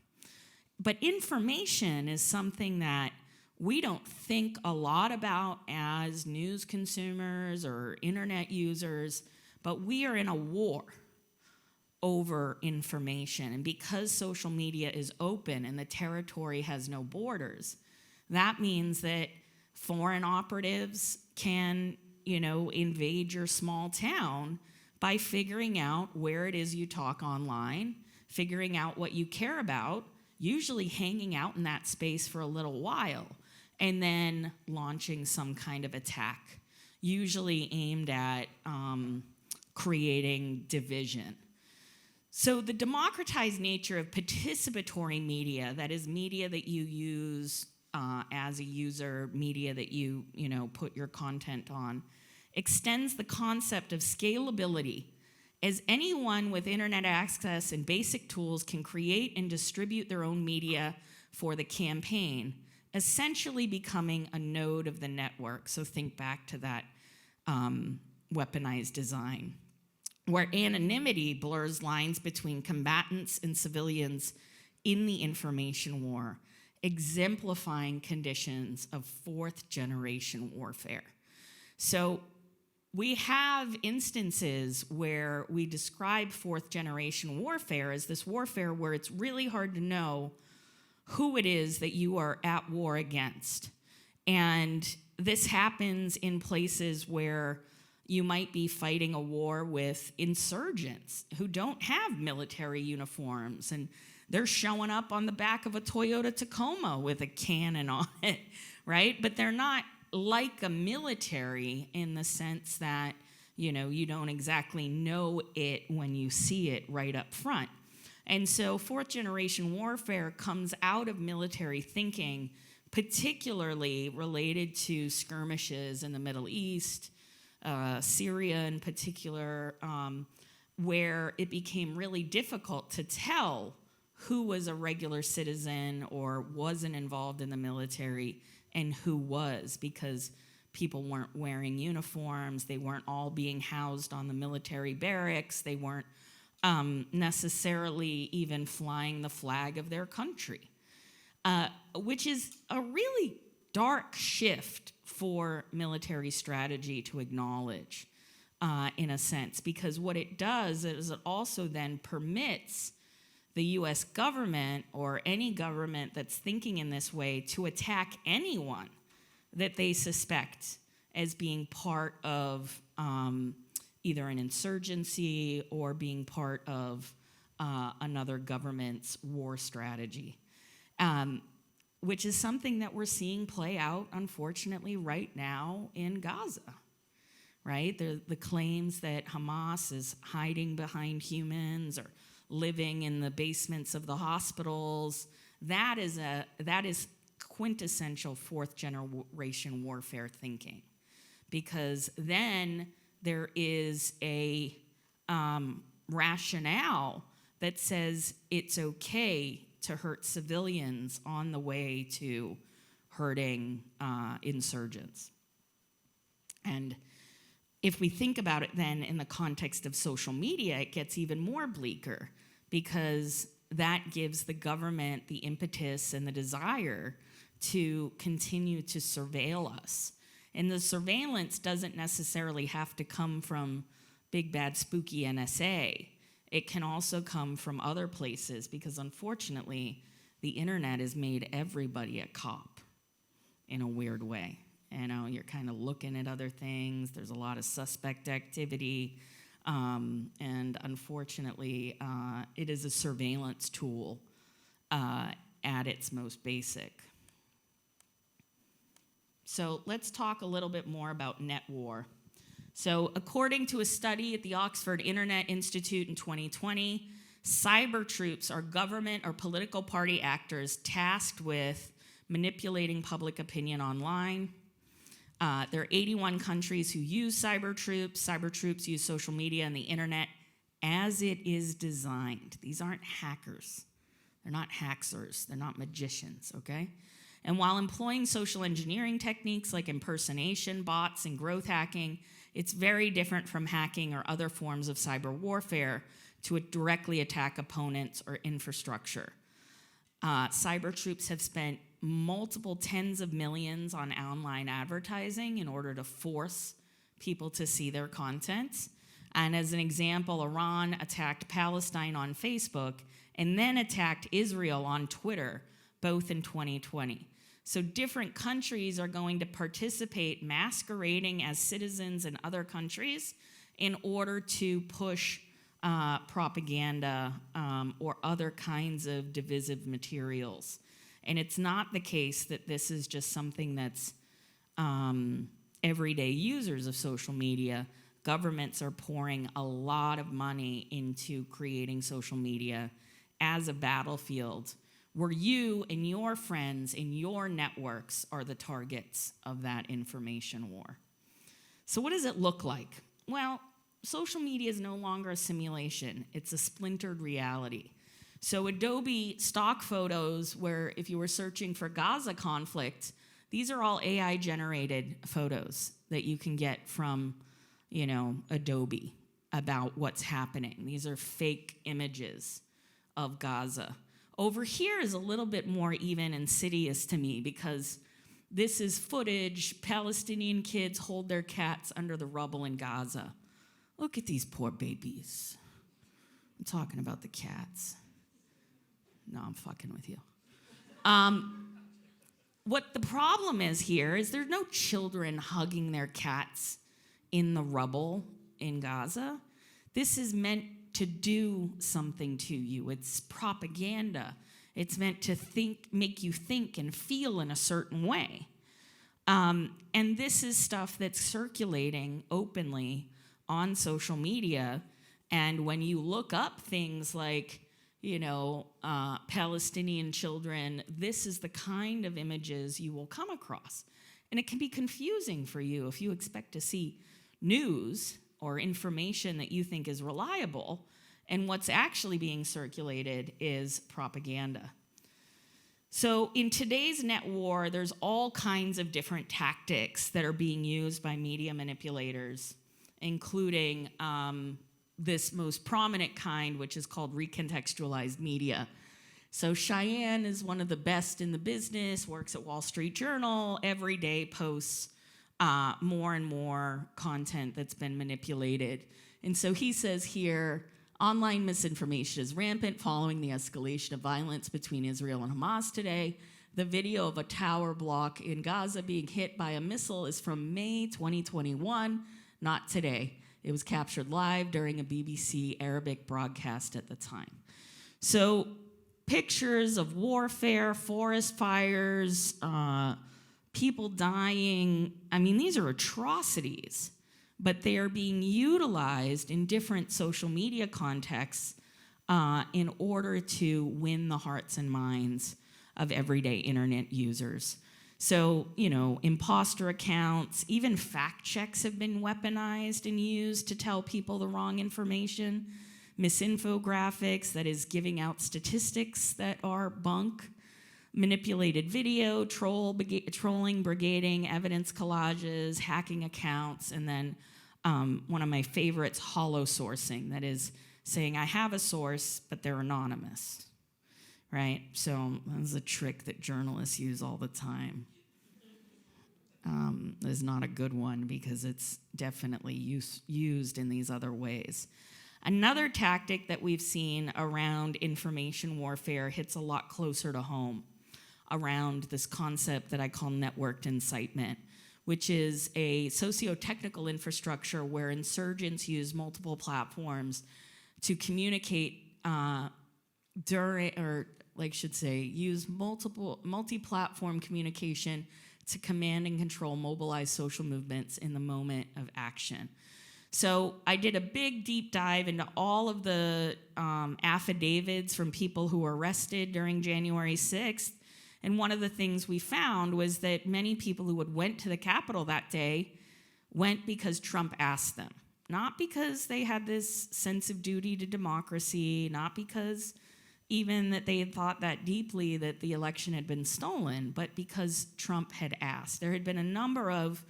But information is something that we don't think a lot about as news consumers or internet users, but we are in a war over information. And because social media is open and the territory has no borders, that means that foreign operatives can, invade your small town by figuring out where it is you talk online, figuring out what you care about, usually hanging out in that space for a little while, and then launching some kind of attack, usually aimed at creating division. So the democratized nature of participatory media, that is media that you use as a user, media that you put your content on, extends the concept of scalability, as anyone with internet access and basic tools can create and distribute their own media for the campaign, essentially becoming a node of the network. So think back to that weaponized design, where anonymity blurs lines between combatants and civilians in the information war, exemplifying conditions of 4th generation warfare. So we have instances where we describe 4th generation warfare as this warfare where it's really hard to know who it is that you are at war against. And this happens in places where you might be fighting a war with insurgents who don't have military uniforms, and they're showing up on the back of a Toyota Tacoma with a cannon on it, right? But they're not like a military in the sense that, you don't exactly know it when you see it right up front. And so 4th generation warfare comes out of military thinking, particularly related to skirmishes in the Middle East, Syria in particular, where it became really difficult to tell who was a regular citizen or wasn't involved in the military and who was, because people weren't wearing uniforms, they weren't all being housed on the military barracks, they weren't necessarily even flying the flag of their country, which is a really dark shift for military strategy to acknowledge, in a sense, because what it does is it also then permits the US government or any government that's thinking in this way to attack anyone that they suspect as being part of either an insurgency or being part of another government's war strategy, which is something that we're seeing play out, unfortunately, right now in Gaza, right? The claims that Hamas is hiding behind humans or living in the basements of the hospitals, that is quintessential 4th generation warfare thinking, because then there is a rationale that says it's okay to hurt civilians on the way to hurting insurgents. And if we think about it then in the context of social media, it gets even more bleaker, because that gives the government the impetus and the desire to continue to surveil us. And the surveillance doesn't necessarily have to come from big, bad, spooky NSA. It can also come from other places, because unfortunately, the internet has made everybody a cop in a weird way. You're kind of looking at other things. There's a lot of suspect activity. And unfortunately, it is a surveillance tool. at its most basic. So let's talk a little bit more about net war. So according to a study at the Oxford Internet Institute in 2020, cyber troops are government or political party actors tasked with manipulating public opinion online. There are 81 countries who use cyber troops. Cyber troops use social media and the internet as it is designed. These aren't hackers. They're not hackers. They're not magicians, okay? And while employing social engineering techniques like impersonation, bots, and growth hacking, it's very different from hacking or other forms of cyber warfare to directly attack opponents or infrastructure. Cyber troops have spent multiple tens of millions on online advertising in order to force people to see their content. And as an example, Iran attacked Palestine on Facebook and then attacked Israel on Twitter, both in 2020. So different countries are going to participate masquerading as citizens in other countries in order to push propaganda or other kinds of divisive materials. And it's not the case that this is just something that's everyday users of social media. Governments are pouring a lot of money into creating social media as a battlefield where you and your friends in your networks are the targets of that information war. So what does it look like? Well, social media is no longer a simulation. It's a splintered reality. So Adobe stock photos, where if you were searching for Gaza conflict, these are all AI-generated photos that you can get from, Adobe about what's happening. These are fake images of Gaza. Over here is a little bit more even insidious to me because this is footage. Palestinian kids hold their cats under the rubble in Gaza. Look at these poor babies. I'm talking about the cats. No, I'm fucking with you. What the problem is here is there's no children hugging their cats in the rubble in Gaza. This is meant to do something to you. It's propaganda. It's meant to make you think and feel in a certain way. And this is stuff that's circulating openly on social media. And when you look up things like, Palestinian children, this is the kind of images you will come across. And it can be confusing for you if you expect to see news or information that you think is reliable, and what's actually being circulated is propaganda. So in today's net war, there's all kinds of different tactics that are being used by media manipulators, including this most prominent kind, which is called recontextualized media. So Cheyenne is one of the best in the business, works at Wall Street Journal, every day posts more and more content that's been manipulated. And so he says here, online misinformation is rampant following the escalation of violence between Israel and Hamas today. The video of a tower block in Gaza being hit by a missile is from May 2021, not today. It was captured live during a BBC Arabic broadcast at the time. So pictures of warfare, forest fires, people dying, these are atrocities, but they are being utilized in different social media contexts in order to win the hearts and minds of everyday internet users. So, imposter accounts, even fact checks have been weaponized and used to tell people the wrong information. Misinfographics, that is giving out statistics that are bunk. Manipulated video, trolling, brigading, evidence collages, hacking accounts, and then one of my favorites, hollow sourcing, that is saying I have a source, but they're anonymous, right? So that's a trick that journalists use all the time. Is not a good one because it's definitely used in these other ways. Another tactic that we've seen around information warfare hits a lot closer to home around this concept that I call networked incitement, which is a socio-technical infrastructure where insurgents use multiple platforms to communicate use multi-platform communication to command and control mobilized social movements in the moment of action. So I did a big deep dive into all of the affidavits from people who were arrested during January 6th. And one of the things we found was that many people who went to the Capitol that day went because Trump asked them. Not because they had this sense of duty to democracy, not because even that they had thought that deeply that the election had been stolen, but because Trump had asked. There had been a number of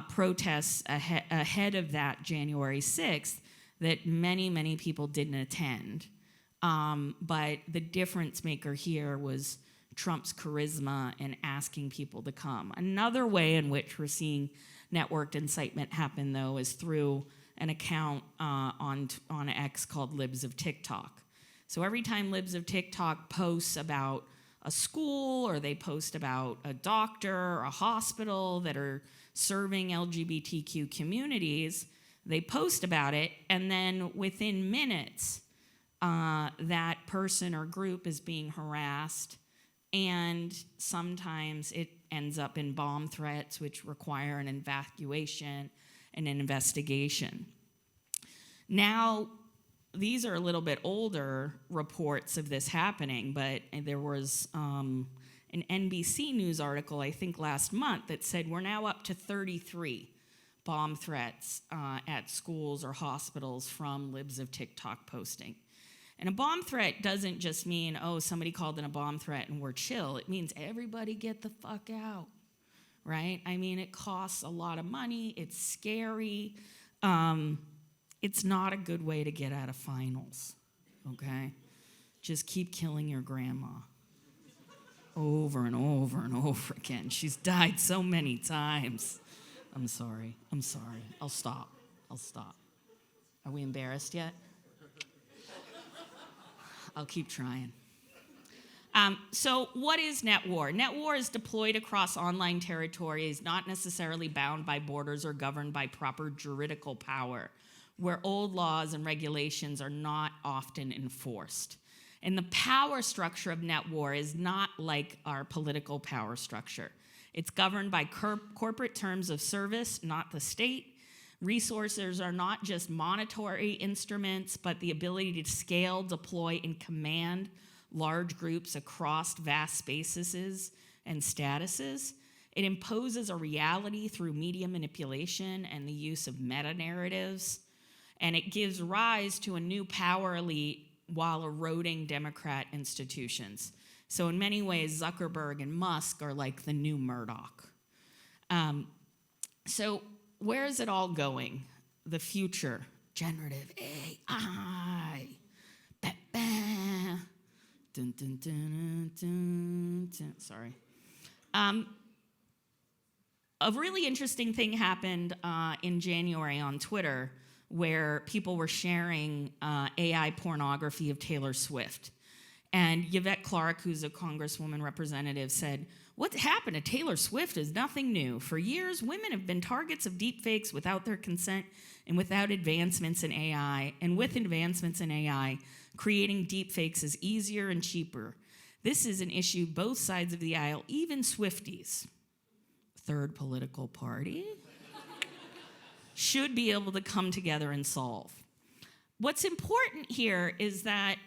protests ahead of that January 6th that many, many people didn't attend. But the difference maker here was Trump's charisma and asking people to come. Another way in which we're seeing networked incitement happen, though, is through an account on X called Libs of TikTok. So every time Libs of TikTok posts about a school or they post about a doctor or a hospital that are serving LGBTQ communities, they post about it, and then within minutes, that person or group is being harassed, and sometimes it ends up in bomb threats, which require an evacuation and an investigation. Now, these are a little bit older reports of this happening, but there was an NBC News article, I think last month, that said we're now up to 33 bomb threats at schools or hospitals from Libs of TikTok posting. And a bomb threat doesn't just mean, oh, somebody called in a bomb threat and we're chill. It means everybody get the fuck out, right? I mean, it costs a lot of money. It's scary. It's not a good way to get out of finals, okay? Just keep killing your grandma over and over and over again. She's died so many times. I'm sorry. I'll stop. Are we embarrassed yet? I'll keep trying. So what is net war? Net war is deployed across online territories, not necessarily bound by borders or governed by proper juridical power, where old laws and regulations are not often enforced. And the power structure of net war is not like our political power structure. It's governed by corporate terms of service, not the state. Resources are not just monetary instruments, but the ability to scale, deploy, and command large groups across vast spaces and statuses. It imposes a reality through media manipulation and the use of meta-narratives. And it gives rise to a new power elite while eroding Democrat institutions. So in many ways, Zuckerberg and Musk are like the new Murdoch. So where is it all going? The future, generative AI. Ba-ba. Dun, dun, dun, dun, dun. Sorry. A really interesting thing happened in January on Twitter where people were sharing AI pornography of Taylor Swift. And Yvette Clarke, who's a Congresswoman representative, said, "What happened to Taylor Swift is nothing new. For years, women have been targets of deepfakes without their consent and without advancements in AI. And with advancements in AI, creating deepfakes is easier and cheaper. This is an issue both sides of the aisle, even Swifties, third political party, should be able to come together and solve." What's important here is that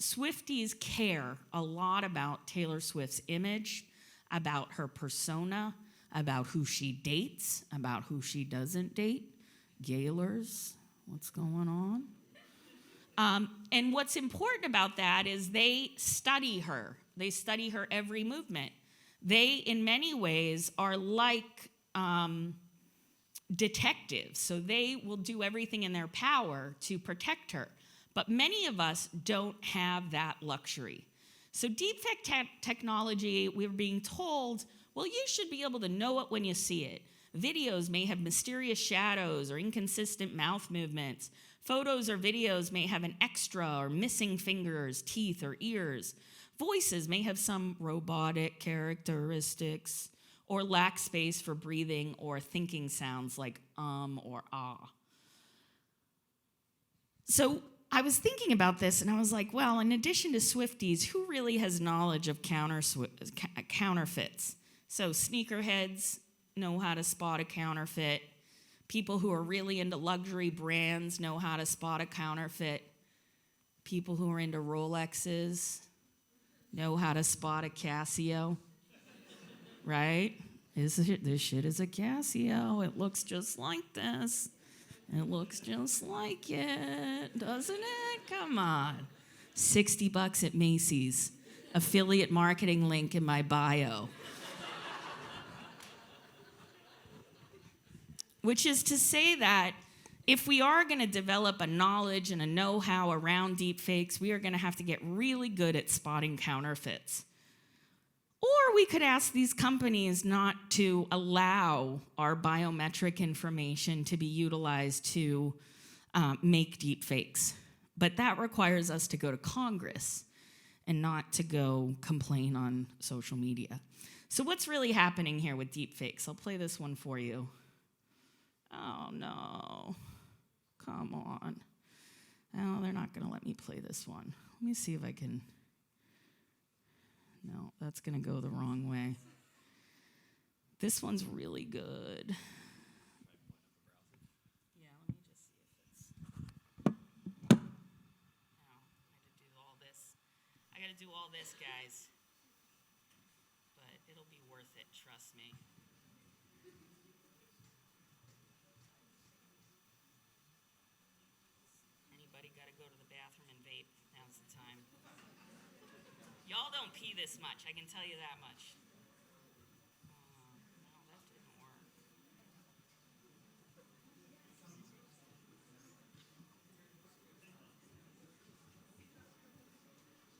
Swifties care a lot about Taylor Swift's image, about her persona, about who she dates, about who she doesn't date. Gaylors, what's going on? And what's important about that is they study her. They study her every movement. They, in many ways, are like detectives. So they will do everything in their power to protect her. But many of us don't have that luxury. So deepfake technology, we're being told, well, you should be able to know it when you see it. Videos may have mysterious shadows or inconsistent mouth movements. Photos or videos may have an extra or missing fingers, teeth, or ears. Voices may have some robotic characteristics or lack space for breathing or thinking sounds like or ah. So I was thinking about this, and I was like, well, in addition to Swifties, who really has knowledge of counterfeits? So sneakerheads know how to spot a counterfeit. People who are really into luxury brands know how to spot a counterfeit. People who are into Rolexes know how to spot a Casio, right? This shit is a Casio. It looks just like this. It looks just like it, doesn't it? Come on. $60 at Macy's. Affiliate marketing link in my bio. Which is to say that if we are going to develop a knowledge and a know-how around deepfakes, we are going to have to get really good at spotting counterfeits. Or we could ask these companies not to allow our biometric information to be utilized to make deepfakes. But that requires us to go to Congress and not to go complain on social media. So what's really happening here with deepfakes? I'll play this one for you. Oh, no. Come on. Oh, they're not going to let me play this one. Let me see if I can... No, that's going to go the wrong way. This one's really good. Yeah, let me just see if it's... No, I got to do all this, guys. But it'll be worth it, trust me. Anybody got to go to the bathroom and vape? Now's the time. Y'all don't pee this much, I can tell you that much. No, that didn't work.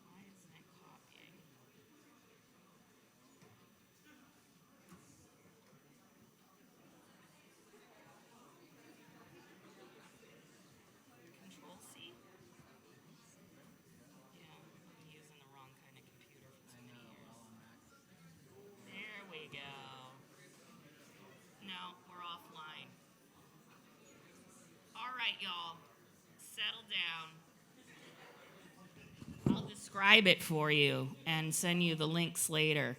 Why isn't it copying? Control C? Yeah, I'm using the wrong kind of computer for too many years. There we go. No, we're offline. All right, y'all. Settle down. I'll describe it for you and send you the links later.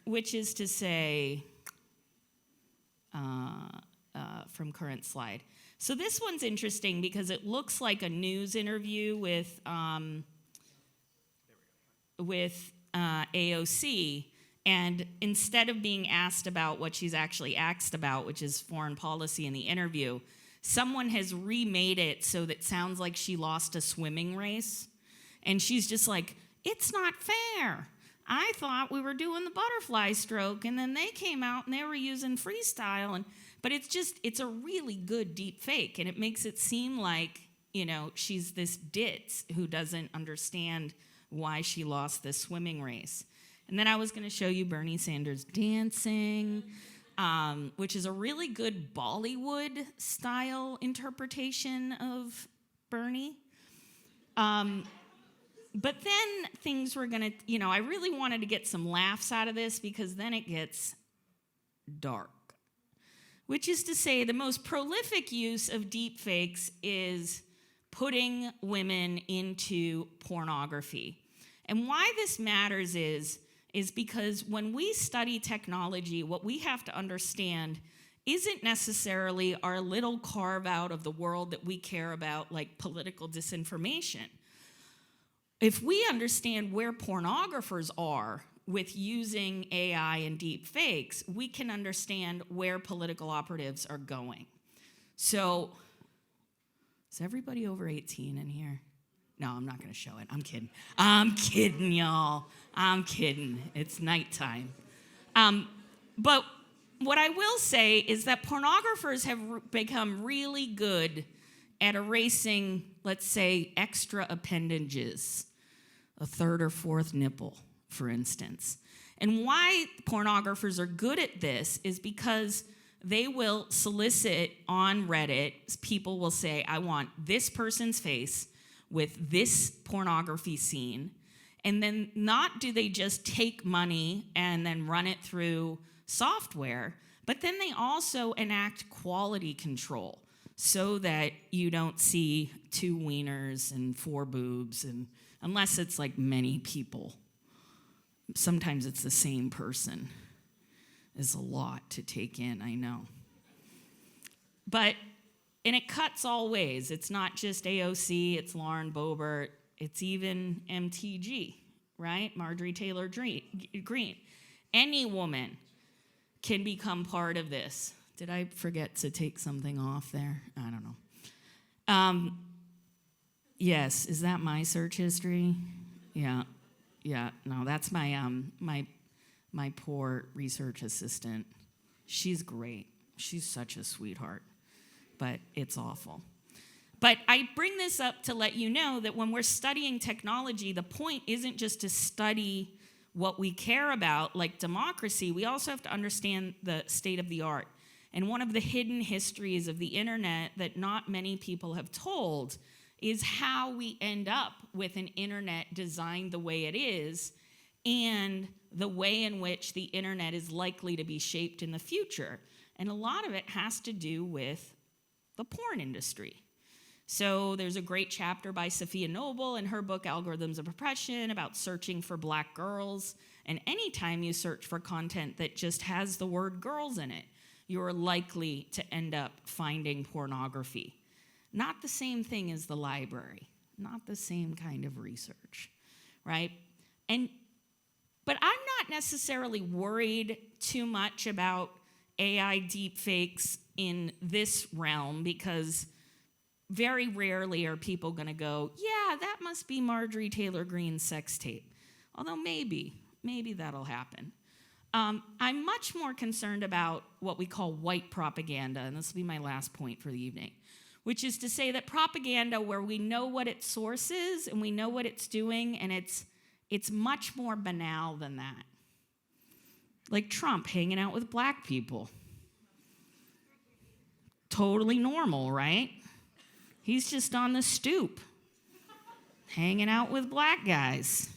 Which is to say, from current slide. So this one's interesting because it looks like a news interview with AOC, and instead of being asked about what she's actually asked about, which is foreign policy in the interview, someone has remade it so that it sounds like she lost a swimming race. And she's just like, it's not fair. I thought we were doing the butterfly stroke, and then they came out and they were using freestyle. But it's a really good deep fake, and it makes it seem like, she's this ditz who doesn't understand why she lost this swimming race. And then I was going to show you Bernie Sanders dancing, which is a really good Bollywood-style interpretation of Bernie. But then things were going to, I really wanted to get some laughs out of this because then it gets dark. Which is to say, the most prolific use of deepfakes is putting women into pornography. And why this matters is because when we study technology, what we have to understand isn't necessarily our little carve out of the world that we care about, like political disinformation. If we understand where pornographers are with using AI and deep fakes, we can understand where political operatives are going. So, is everybody over 18 in here? No, I'm not going to show it. I'm kidding. I'm kidding, y'all. I'm kidding. It's nighttime. But what I will say is that pornographers have become really good at erasing, let's say, extra appendages, a third or fourth nipple, for instance. And why pornographers are good at this is because they will solicit on Reddit, people will say, I want this person's face with this pornography scene. And then not do they just take money and then run it through software, but then they also enact quality control. so that you don't see 2 wieners and 4 boobs, and unless it's like many people. Sometimes it's the same person. It's a lot to take in, I know. And it cuts all ways. It's not just AOC, it's Lauren Boebert, it's even MTG, right? Marjorie Taylor Greene. Any woman can become part of this. Did I forget to take something off there? I don't know. Yes, is that my search history? Yeah, no, that's my poor research assistant. She's great. She's such a sweetheart, but it's awful. But I bring this up to let you know that when we're studying technology, the point isn't just to study what we care about, like democracy. We also have to understand the state of the art. And one of the hidden histories of the internet that not many people have told is how we end up with an internet designed the way it is, and the way in which the internet is likely to be shaped in the future. And a lot of it has to do with the porn industry. So there's a great chapter by Sophia Noble in her book, Algorithms of Oppression, about searching for black girls. And anytime you search for content that just has the word girls in it, you're likely to end up finding pornography. Not the same thing as the library, not the same kind of research, right? But I'm not necessarily worried too much about AI deepfakes in this realm, because very rarely are people going to go, yeah, that must be Marjorie Taylor Greene's sex tape. Although maybe that'll happen. I'm much more concerned about what we call white propaganda, and this will be my last point for the evening, which is to say that propaganda where we know what its source is and we know what it's doing, and it's much more banal than that. Like Trump hanging out with black people. Totally normal, right? He's just on the stoop, hanging out with black guys,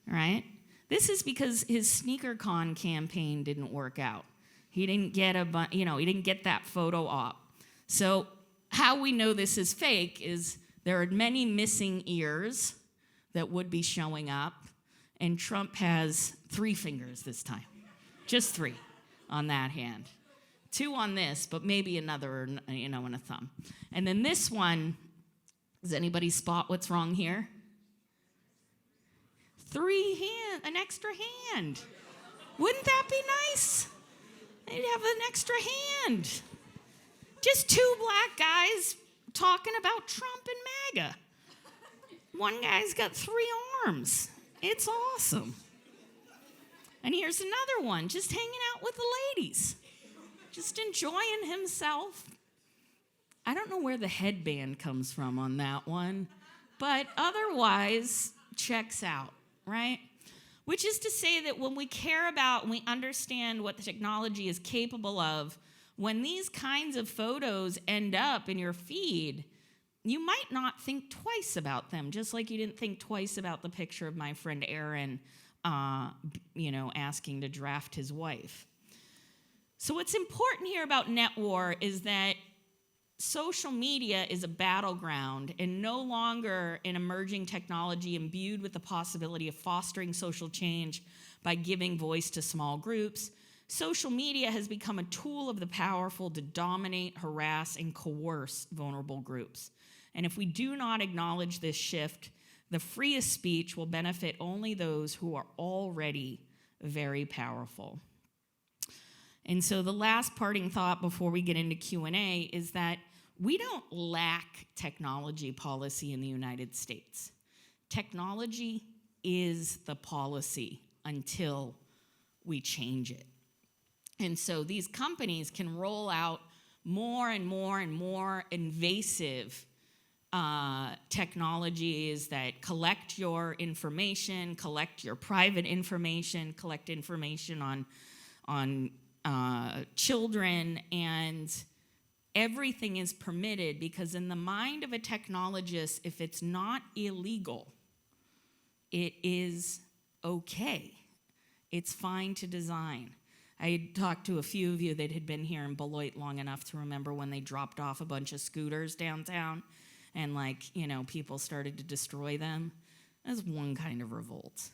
right? This is because his SneakerCon campaign didn't work out. He didn't get he didn't get that photo op. So how we know this is fake is there are many missing ears that would be showing up, and Trump has 3 fingers this time. Just 3 on that hand. 2 on this, but maybe another, and a thumb. And then this one, does anybody spot what's wrong here? 3 hands, an extra hand. Wouldn't that be nice? They'd have an extra hand. Just 2 black guys talking about Trump and MAGA. One guy's got 3 arms. It's awesome. And here's another one, just hanging out with the ladies. Just enjoying himself. I don't know where the headband comes from on that one, but otherwise checks out, right? Which is to say that when we care about and we understand what the technology is capable of, when these kinds of photos end up in your feed, you might not think twice about them, just like you didn't think twice about the picture of my friend Aaron, asking to draft his wife. So what's important here about net war is that social media is a battleground and no longer an emerging technology imbued with the possibility of fostering social change by giving voice to small groups. Social media has become a tool of the powerful to dominate, harass, and coerce vulnerable groups. And if we do not acknowledge this shift, the freest speech will benefit only those who are already very powerful. And so the last parting thought before we get into Q&A is that we don't lack technology policy in the United States. Technology is the policy until we change it. And so these companies can roll out more and more and more invasive technologies that collect your information, collect your private information, collect information on children, and everything is permitted because in the mind of a technologist, if it's not illegal, it is okay. It's fine to design. I had talked to a few of you that had been here in Beloit long enough to remember when they dropped off a bunch of scooters downtown and people started to destroy them. That's one kind of revolt.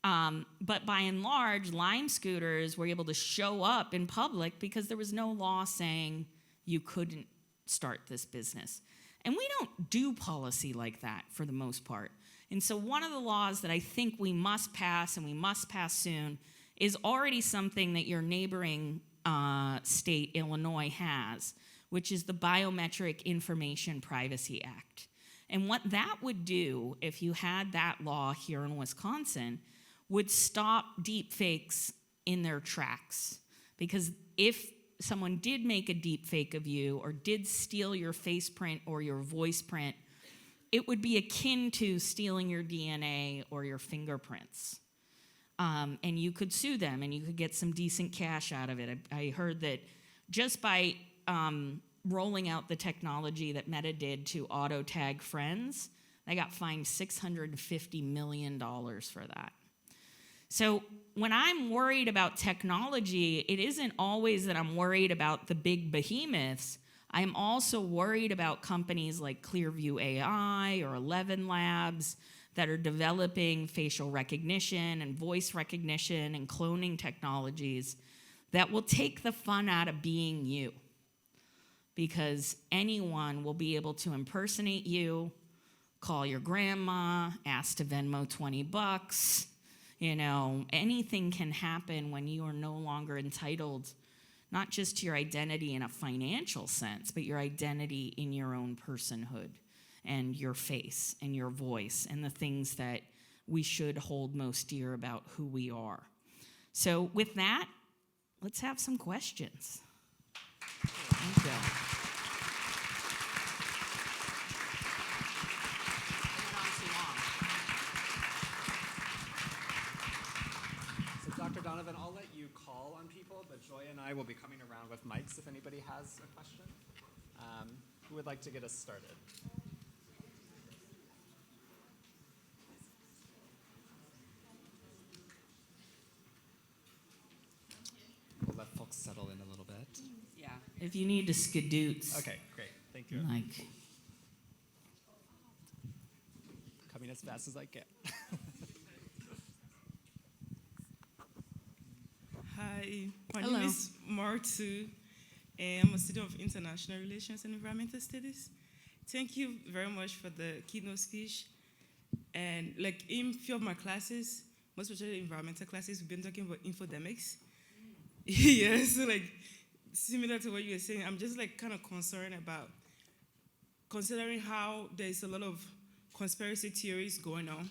But by and large, Lime scooters were able to show up in public because there was no law saying you couldn't start this business. And we don't do policy like that for the most part. And so one of the laws that I think we must pass, and we must pass soon, is already something that your neighboring state, Illinois, has, which is the Biometric Information Privacy Act. And what that would do, if you had that law here in Wisconsin, would stop deep fakes in their tracks. Because if someone did make a deep fake of you or did steal your face print or your voice print, it would be akin to stealing your DNA or your fingerprints. And you could sue them and you could get some decent cash out of it. I heard that just by rolling out the technology that Meta did to auto tag friends, they got fined $650 million for that. So when I'm worried about technology, it isn't always that I'm worried about the big behemoths. I'm also worried about companies like Clearview AI or 11 Labs that are developing facial recognition and voice recognition and cloning technologies that will take the fun out of being you. Because anyone will be able to impersonate you, call your grandma, ask to Venmo $20. Anything can happen when you are no longer entitled not just to your identity in a financial sense, but your identity in your own personhood and your face and your voice and the things that we should hold most dear about who we are. So with that, let's have some questions. Thank you. So Dr. Donovan, I'll let you call on people, but Joy and I will be coming around with mics if anybody has a question. Who would like to get us started? We'll let folks settle in a little bit. Yeah. If you need to skadoots. Okay, great. Thank you. Coming as fast as I can. Hi, my Hello. name is Martu, and I'm a student of International Relations and Environmental Studies. Thank you very much for the keynote speech. And in a few of my classes, most especially environmental classes, we've been talking about infodemics. Yeah, so similar to what you were saying, I'm just kind of concerned about considering how there's a lot of conspiracy theories going on,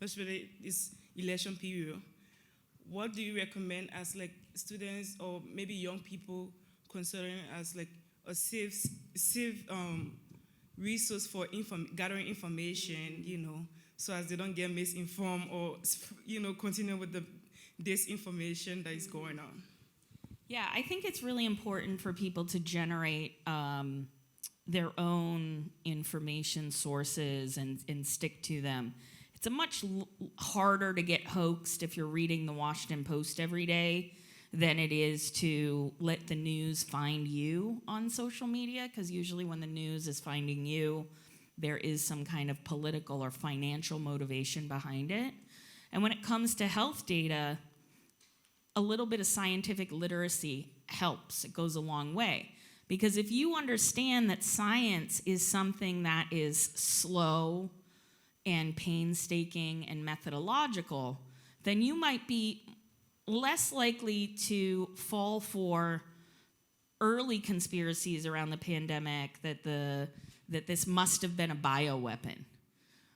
especially this election period. What do you recommend as students or maybe young people considering as a safe resource for gathering information, so as they don't get misinformed or continue with the disinformation that is going on? Yeah, I think it's really important for people to generate their own information sources and stick to them. It's much harder to get hoaxed if you're reading the Washington Post every day than it is to let the news find you on social media, because usually when the news is finding you, there is some kind of political or financial motivation behind it. And when it comes to health data, a little bit of scientific literacy helps. It goes a long way. Because if you understand that science is something that is slow and painstaking and methodological, then you might be less likely to fall for early conspiracies around the pandemic that this must have been a bioweapon,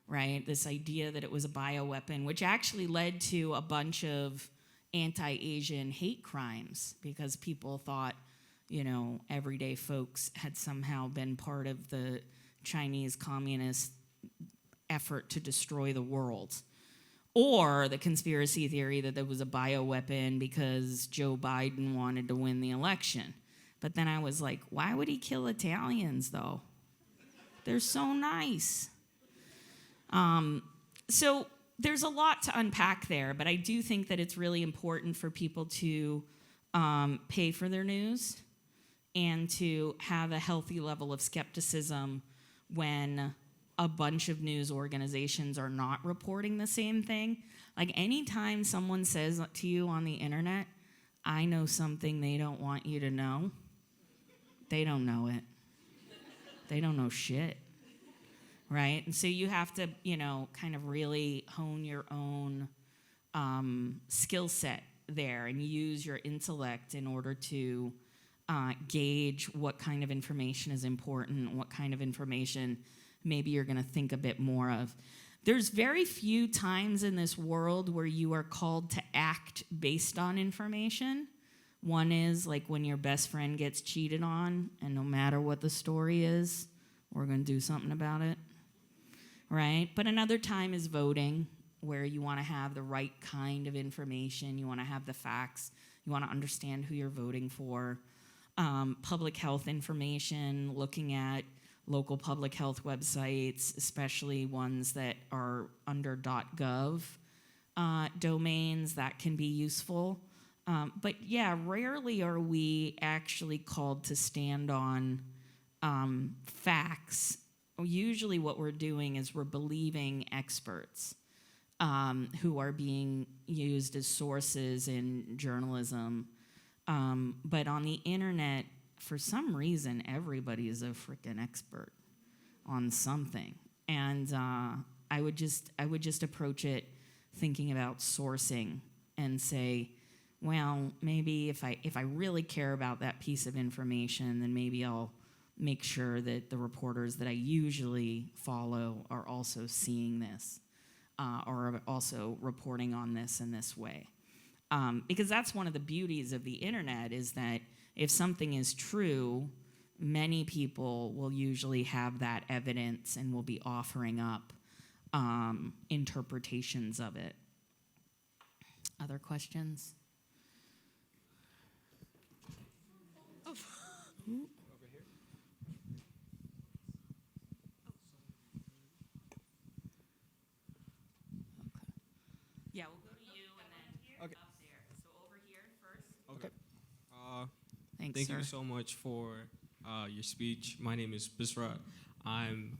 right? This idea that it was a bioweapon, which actually led to a bunch of anti-Asian hate crimes because people thought, everyday folks had somehow been part of the Chinese communist effort to destroy the world. Or the conspiracy theory that there was a bioweapon because Joe Biden wanted to win the election. But then I was like, why would he kill Italians, though? They're so nice. So there's a lot to unpack there, but I do think that it's really important for people to pay for their news and to have a healthy level of skepticism when a bunch of news organizations are not reporting the same thing. Like anytime someone says to you on the internet, I know something they don't want you to know, they don't know it. They don't know shit, right? And so you have to, kind of really hone your own skill set there and use your intellect in order to gauge what kind of information is important, what kind of information maybe you're going to think a bit more of. There's very few times in this world where you are called to act based on information. One is like when your best friend gets cheated on, and no matter what the story is, we're going to do something about it, right? But another time is voting, where you want to have the right kind of information, you want to have the facts, you want to understand who you're voting for. Public health information, looking at local public health websites, especially ones that are under .gov domains, that can be useful. But yeah, rarely are we actually called to stand on facts. Usually what we're doing is we're believing experts who are being used as sources in journalism. But on the internet, for some reason, everybody is a freaking expert on something. And I would just approach it thinking about sourcing and say, well, maybe if I really care about that piece of information, then maybe I'll make sure that the reporters that I usually follow are also seeing this or are also reporting on this in this way. Because that's one of the beauties of the internet, is that if something is true, many people will usually have that evidence and will be offering up interpretations of it. Other questions? Yeah, we'll go to you and then Okay. up there. So over here first. Okay. Thanks, Thank sir. you so much for your speech. My name is Bisrat. I'm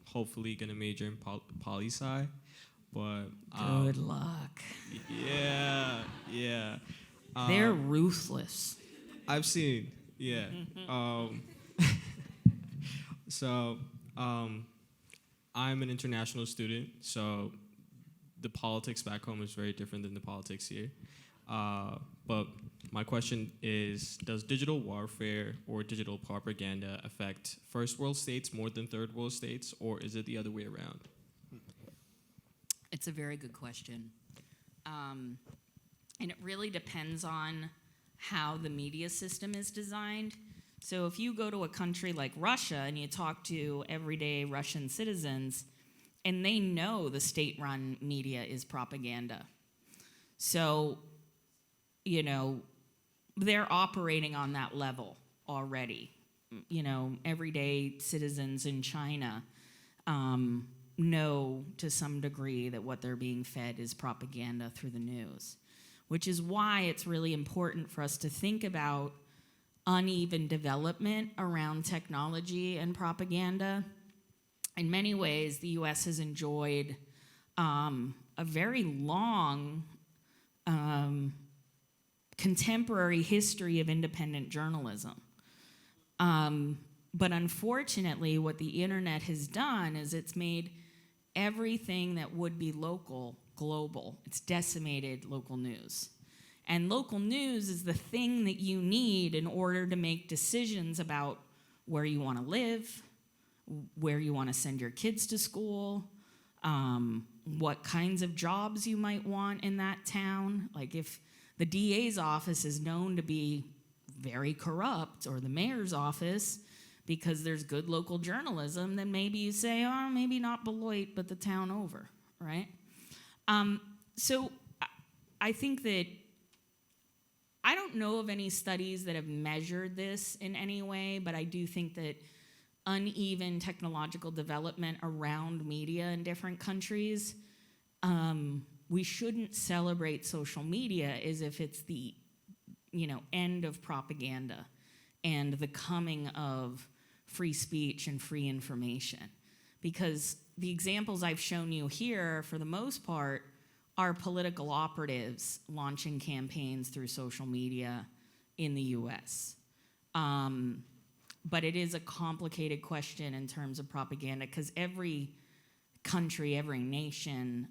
hopefully going to major in poli-sci, but Good luck. yeah. They're ruthless. I've seen, yeah. So I'm an international student, so the politics back home is very different than the politics here. But my question is, does digital warfare or digital propaganda affect first world states more than third world states, or is it the other way around? It's a very good question. And it really depends on how the media system is designed. So if you go to a country like Russia and you talk to everyday Russian citizens, and they know the state-run media is propaganda. So, they're operating on that level already. Everyday citizens in China know to some degree that what they're being fed is propaganda through the news, which is why it's really important for us to think about uneven development around technology and propaganda. In many ways, the U.S. has enjoyed a very long contemporary history of independent journalism. But unfortunately, what the internet has done is it's made everything that would be local global. It's decimated local news. And local news is the thing that you need in order to make decisions about where you want to live, where you want to send your kids to school, what kinds of jobs you might want in that town. Like if the DA's office is known to be very corrupt, or the mayor's office, because there's good local journalism, then maybe you say, oh, maybe not Beloit, but the town over, right? So I think that I don't know of any studies that have measured this in any way, but I do think that uneven technological development around media in different countries, we shouldn't celebrate social media as if it's the end of propaganda and the coming of free speech and free information. Because the examples I've shown you here, for the most part, are political operatives launching campaigns through social media in the US. But it is a complicated question in terms of propaganda, because every country, every nation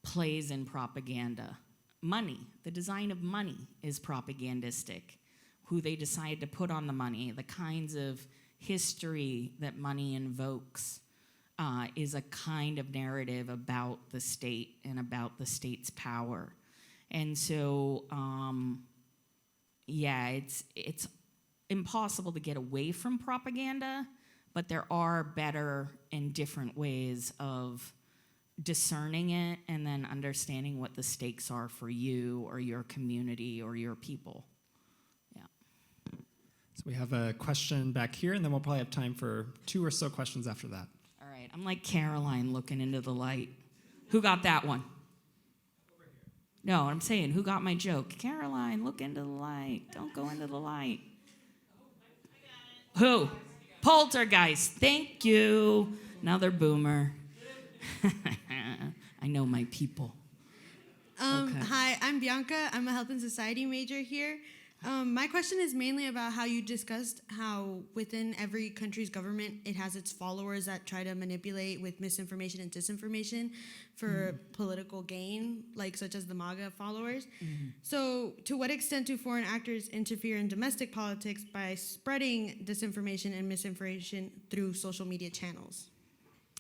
plays in propaganda. Money, the design of money is propagandistic. Who they decide to put on the money, the kinds of history that money invokes is a kind of narrative about the state and about the state's power. And so, it's impossible to get away from propaganda, but there are better and different ways of discerning it and then understanding what the stakes are for you or your community or your people. So we have a question back here, and then we'll probably have time for 2 or so questions after that. All right, I'm like Caroline looking into the light. Who got that one? No, I'm saying, who got my joke? Caroline, look into the light. Don't go into the light. Who? Poltergeist. Thank you. Another boomer. I know my people. Okay. Hi, I'm Bianca. I'm a health and society major here. My question is mainly about how you discussed how within every country's government, it has its followers that try to manipulate with misinformation and disinformation for political gain, like such as the MAGA followers. So to what extent do foreign actors interfere in domestic politics by spreading disinformation and misinformation through social media channels?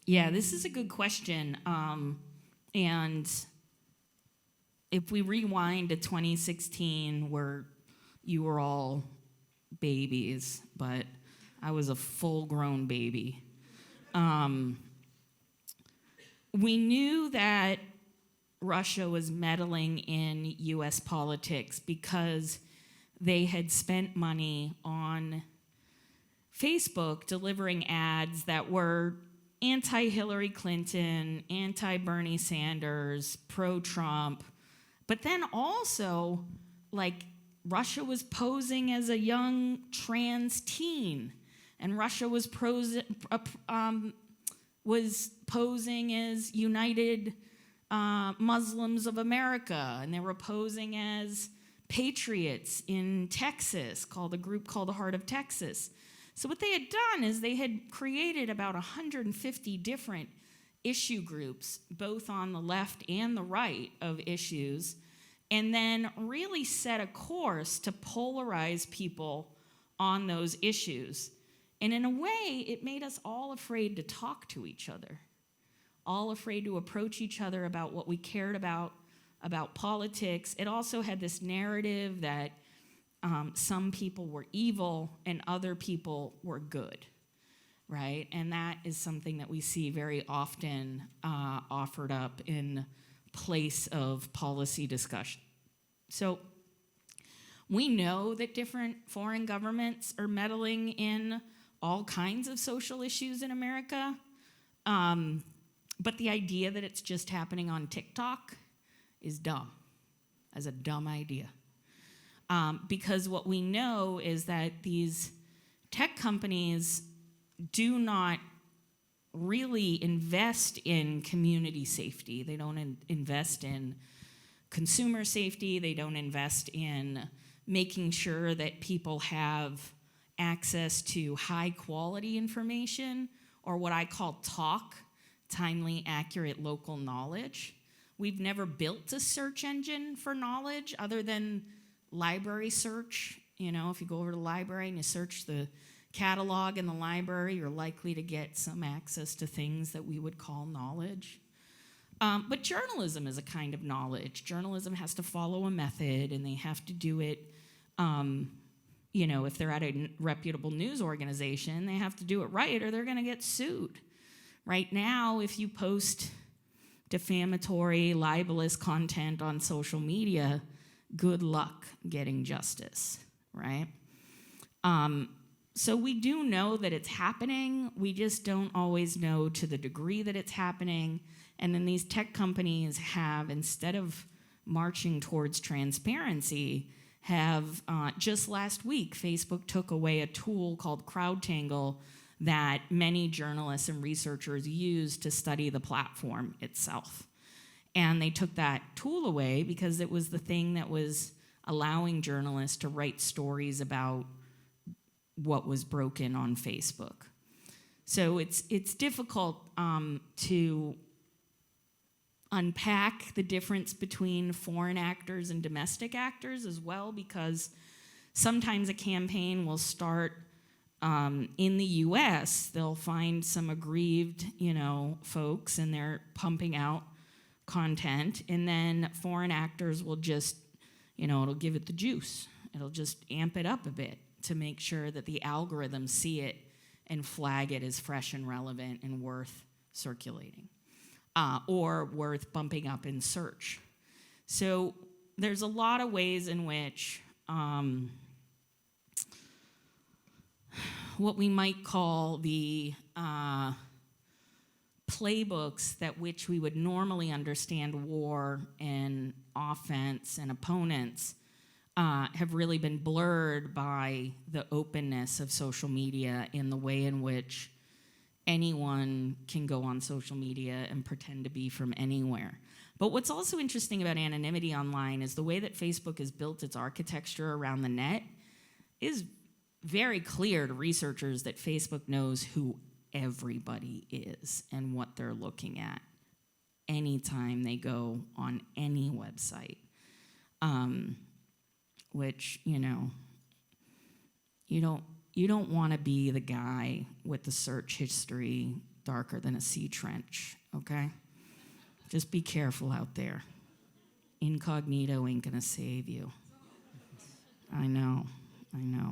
Yeah, this is a good question. And if we rewind to 2016, where you were all babies, but I was a full-grown baby. We knew that Russia was meddling in US politics because they had spent money on Facebook delivering ads that were anti-Hillary Clinton, anti-Bernie Sanders, pro-Trump, but then also, like, Russia was posing as a young trans teen, and Russia was posing as United Muslims of America, and they were posing as patriots in Texas, called a group called the Heart of Texas. So what they had done is they had created about 150 different issue groups, both on the left and the right of issues, and then really set a course to polarize people on those issues. And in a way, it made us all afraid to talk to each other, all afraid to approach each other about what we cared about politics. It also had this narrative that some people were evil and other people were good, right? And that is something that we see very often offered up in place of policy discussion. So we know that different foreign governments are meddling in all kinds of social issues in America, but the idea that it's just happening on TikTok is dumb, as a dumb idea. Because what we know is that these tech companies do not really invest in community safety. They don't invest in consumer safety. They don't invest in making sure that people have access to high quality information, or what I call TALK, timely, accurate, local knowledge. We've never built a search engine for knowledge other than library search. You know, if you go over to the library and you search the catalog in the library, you're likely to get some access to things that we would call knowledge. But journalism is a kind of knowledge. Journalism has to follow a method, and they have to do it, if they're at a reputable news organization, they have to do it right or they're going to get sued. Right now, if you post defamatory, libelous content on social media, good luck getting justice, right? So we do know that it's happening. We just don't always know to the degree that it's happening. And then these tech companies have, instead of marching towards transparency have, just last week, Facebook took away a tool called CrowdTangle that many journalists and researchers use to study the platform itself. And they took that tool away because it was the thing that was allowing journalists to write stories about what was broken on Facebook. So it's difficult to unpack the difference between foreign actors and domestic actors as well, because sometimes a campaign will start in the US, they'll find some aggrieved, folks, and they're pumping out content, and then foreign actors will just, it'll give it the juice. It'll just amp it up a bit to make sure that the algorithms see it and flag it as fresh and relevant and worth circulating, or worth bumping up in search. So there's a lot of ways in which what we might call the playbooks that which we would normally understand war and offense and opponents have really been blurred by the openness of social media in the way in which anyone can go on social media and pretend to be from anywhere. But what's also interesting about anonymity online is the way that Facebook has built its architecture around the net is very clear to researchers that Facebook knows who everybody is and what they're looking at anytime they go on any website. Which, you don't want to be the guy with the search history darker than a sea trench, okay? Just be careful out there. Incognito ain't gonna save you. I know,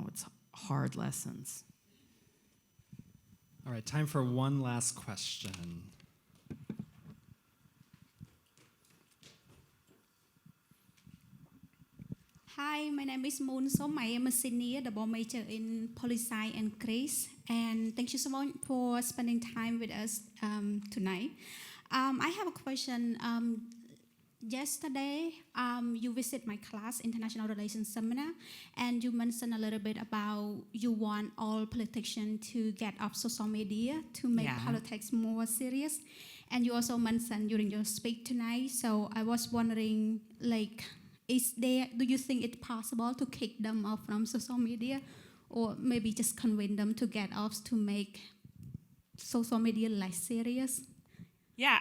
it's hard lessons. All right, time for one last question. Hi, my name is Moon Som. I am a senior double major in Poli-Sci and Grace. And thank you so much for spending time with us tonight. I have a question. Yesterday, you visit my class, International Relations Seminar, and you mentioned a little bit about you want all politicians to get off social media to make politics more serious. And you also mentioned during your speech tonight, so I was wondering, do you think it's possible to kick them off from social media, or maybe just convince them to get off to make social media less serious? Yeah,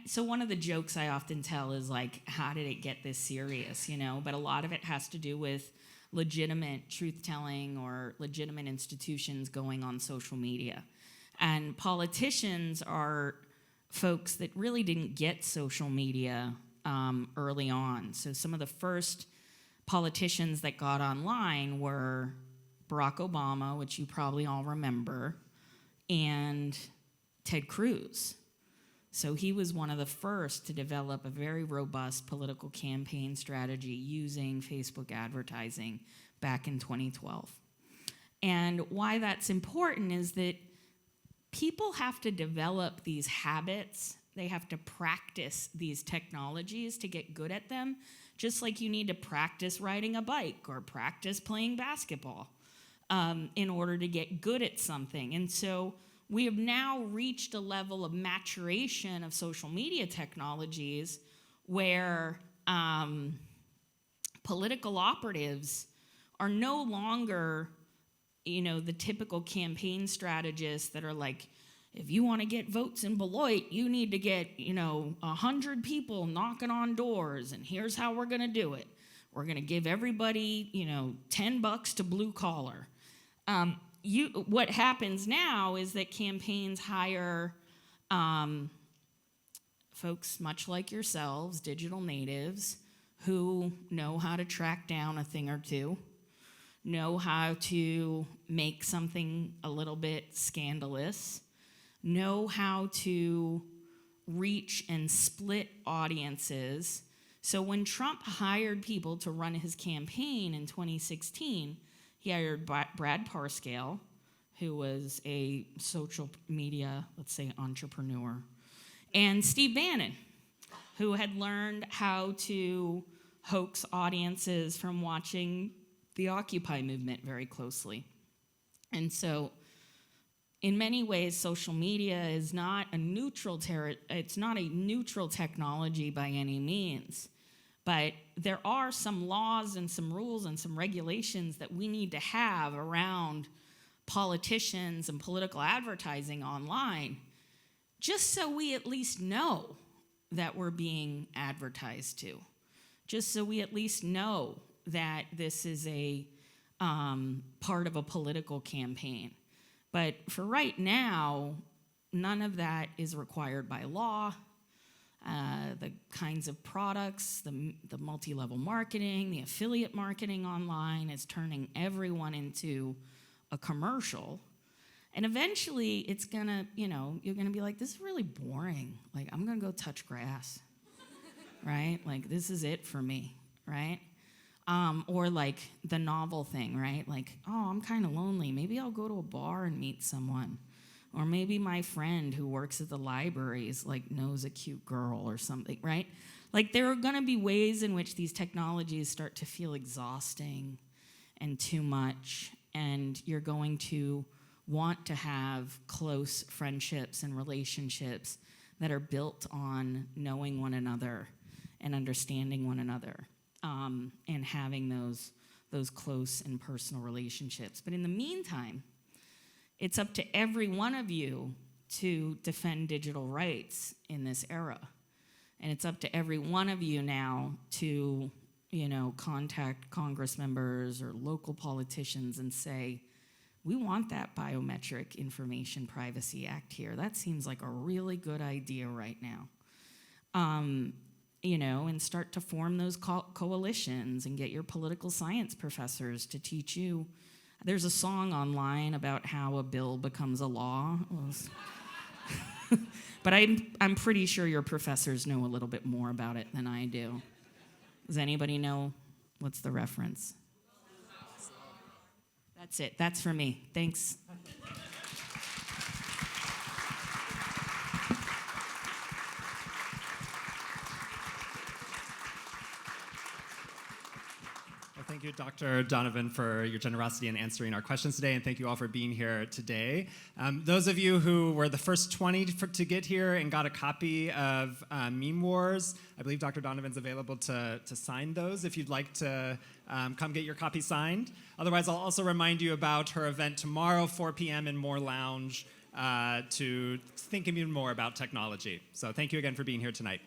so one of the jokes I often tell is how did it get this serious, But a lot of it has to do with legitimate truth-telling or legitimate institutions going on social media. And politicians are folks that really didn't get social media early on. So some of the first politicians that got online were Barack Obama, which you probably all remember, and Ted Cruz. So he was one of the first to develop a very robust political campaign strategy using Facebook advertising back in 2012. And why that's important is that people have to develop these habits. They have to practice these technologies to get good at them, just like you need to practice riding a bike or practice playing basketball in order to get good at something. And so we have now reached a level of maturation of social media technologies where political operatives are no longer, the typical campaign strategists that are like, if you want to get votes in Beloit, you need to get, 100 people knocking on doors, and here's how we're going to do it. We're going to give everybody, $10 to blue collar. What happens now is that campaigns hire folks much like yourselves, digital natives, who know how to track down a thing or two, know how to make something a little bit scandalous, know how to reach and split audiences. So when Trump hired people to run his campaign in 2016, he hired Brad Parscale, who was a social media, let's say, entrepreneur, and Steve Bannon, who had learned how to hoax audiences from watching the Occupy movement very closely. And so, in many ways, social media is not a neutral technology by any means. But there are some laws and some rules and some regulations that we need to have around politicians and political advertising online, just so we at least know that we're being advertised to, just so we at least know that this is a part of a political campaign. But for right now, none of that is required by law. The kinds of products, the multi-level marketing, the affiliate marketing online is turning everyone into a commercial. And eventually it's gonna, you're gonna be like, this is really boring. Like, I'm gonna go touch grass, right? Like, this is it for me, right? Or like the novel thing, right? Like, oh, I'm kind of lonely. Maybe I'll go to a bar and meet someone. Or maybe my friend who works at the library knows a cute girl or something, right? Like, there are gonna be ways in which these technologies start to feel exhausting and too much, and you're going to want to have close friendships and relationships that are built on knowing one another and understanding one another, and having those close and personal relationships. But in the meantime, it's up to every one of you to defend digital rights in this era. And it's up to every one of you now to, contact Congress members or local politicians and say, we want that Biometric Information Privacy Act here. That seems like a really good idea right now. And start to form those coalitions and get your political science professors to teach you. There's a song online about how a bill becomes a law. But I'm pretty sure your professors know a little bit more about it than I do. Does anybody know what's the reference? That's it. That's for me. Thanks. Well, thank you, Dr. Donovan, for your generosity in answering our questions today, and thank you all for being here today. Those of you who were the first 20 to get here and got a copy of Meme Wars, I believe Dr. Donovan's available to sign those if you'd like to come get your copy signed. Otherwise, I'll also remind you about her event tomorrow, 4 p.m. in Moore Lounge, to think even more about technology. So thank you again for being here tonight.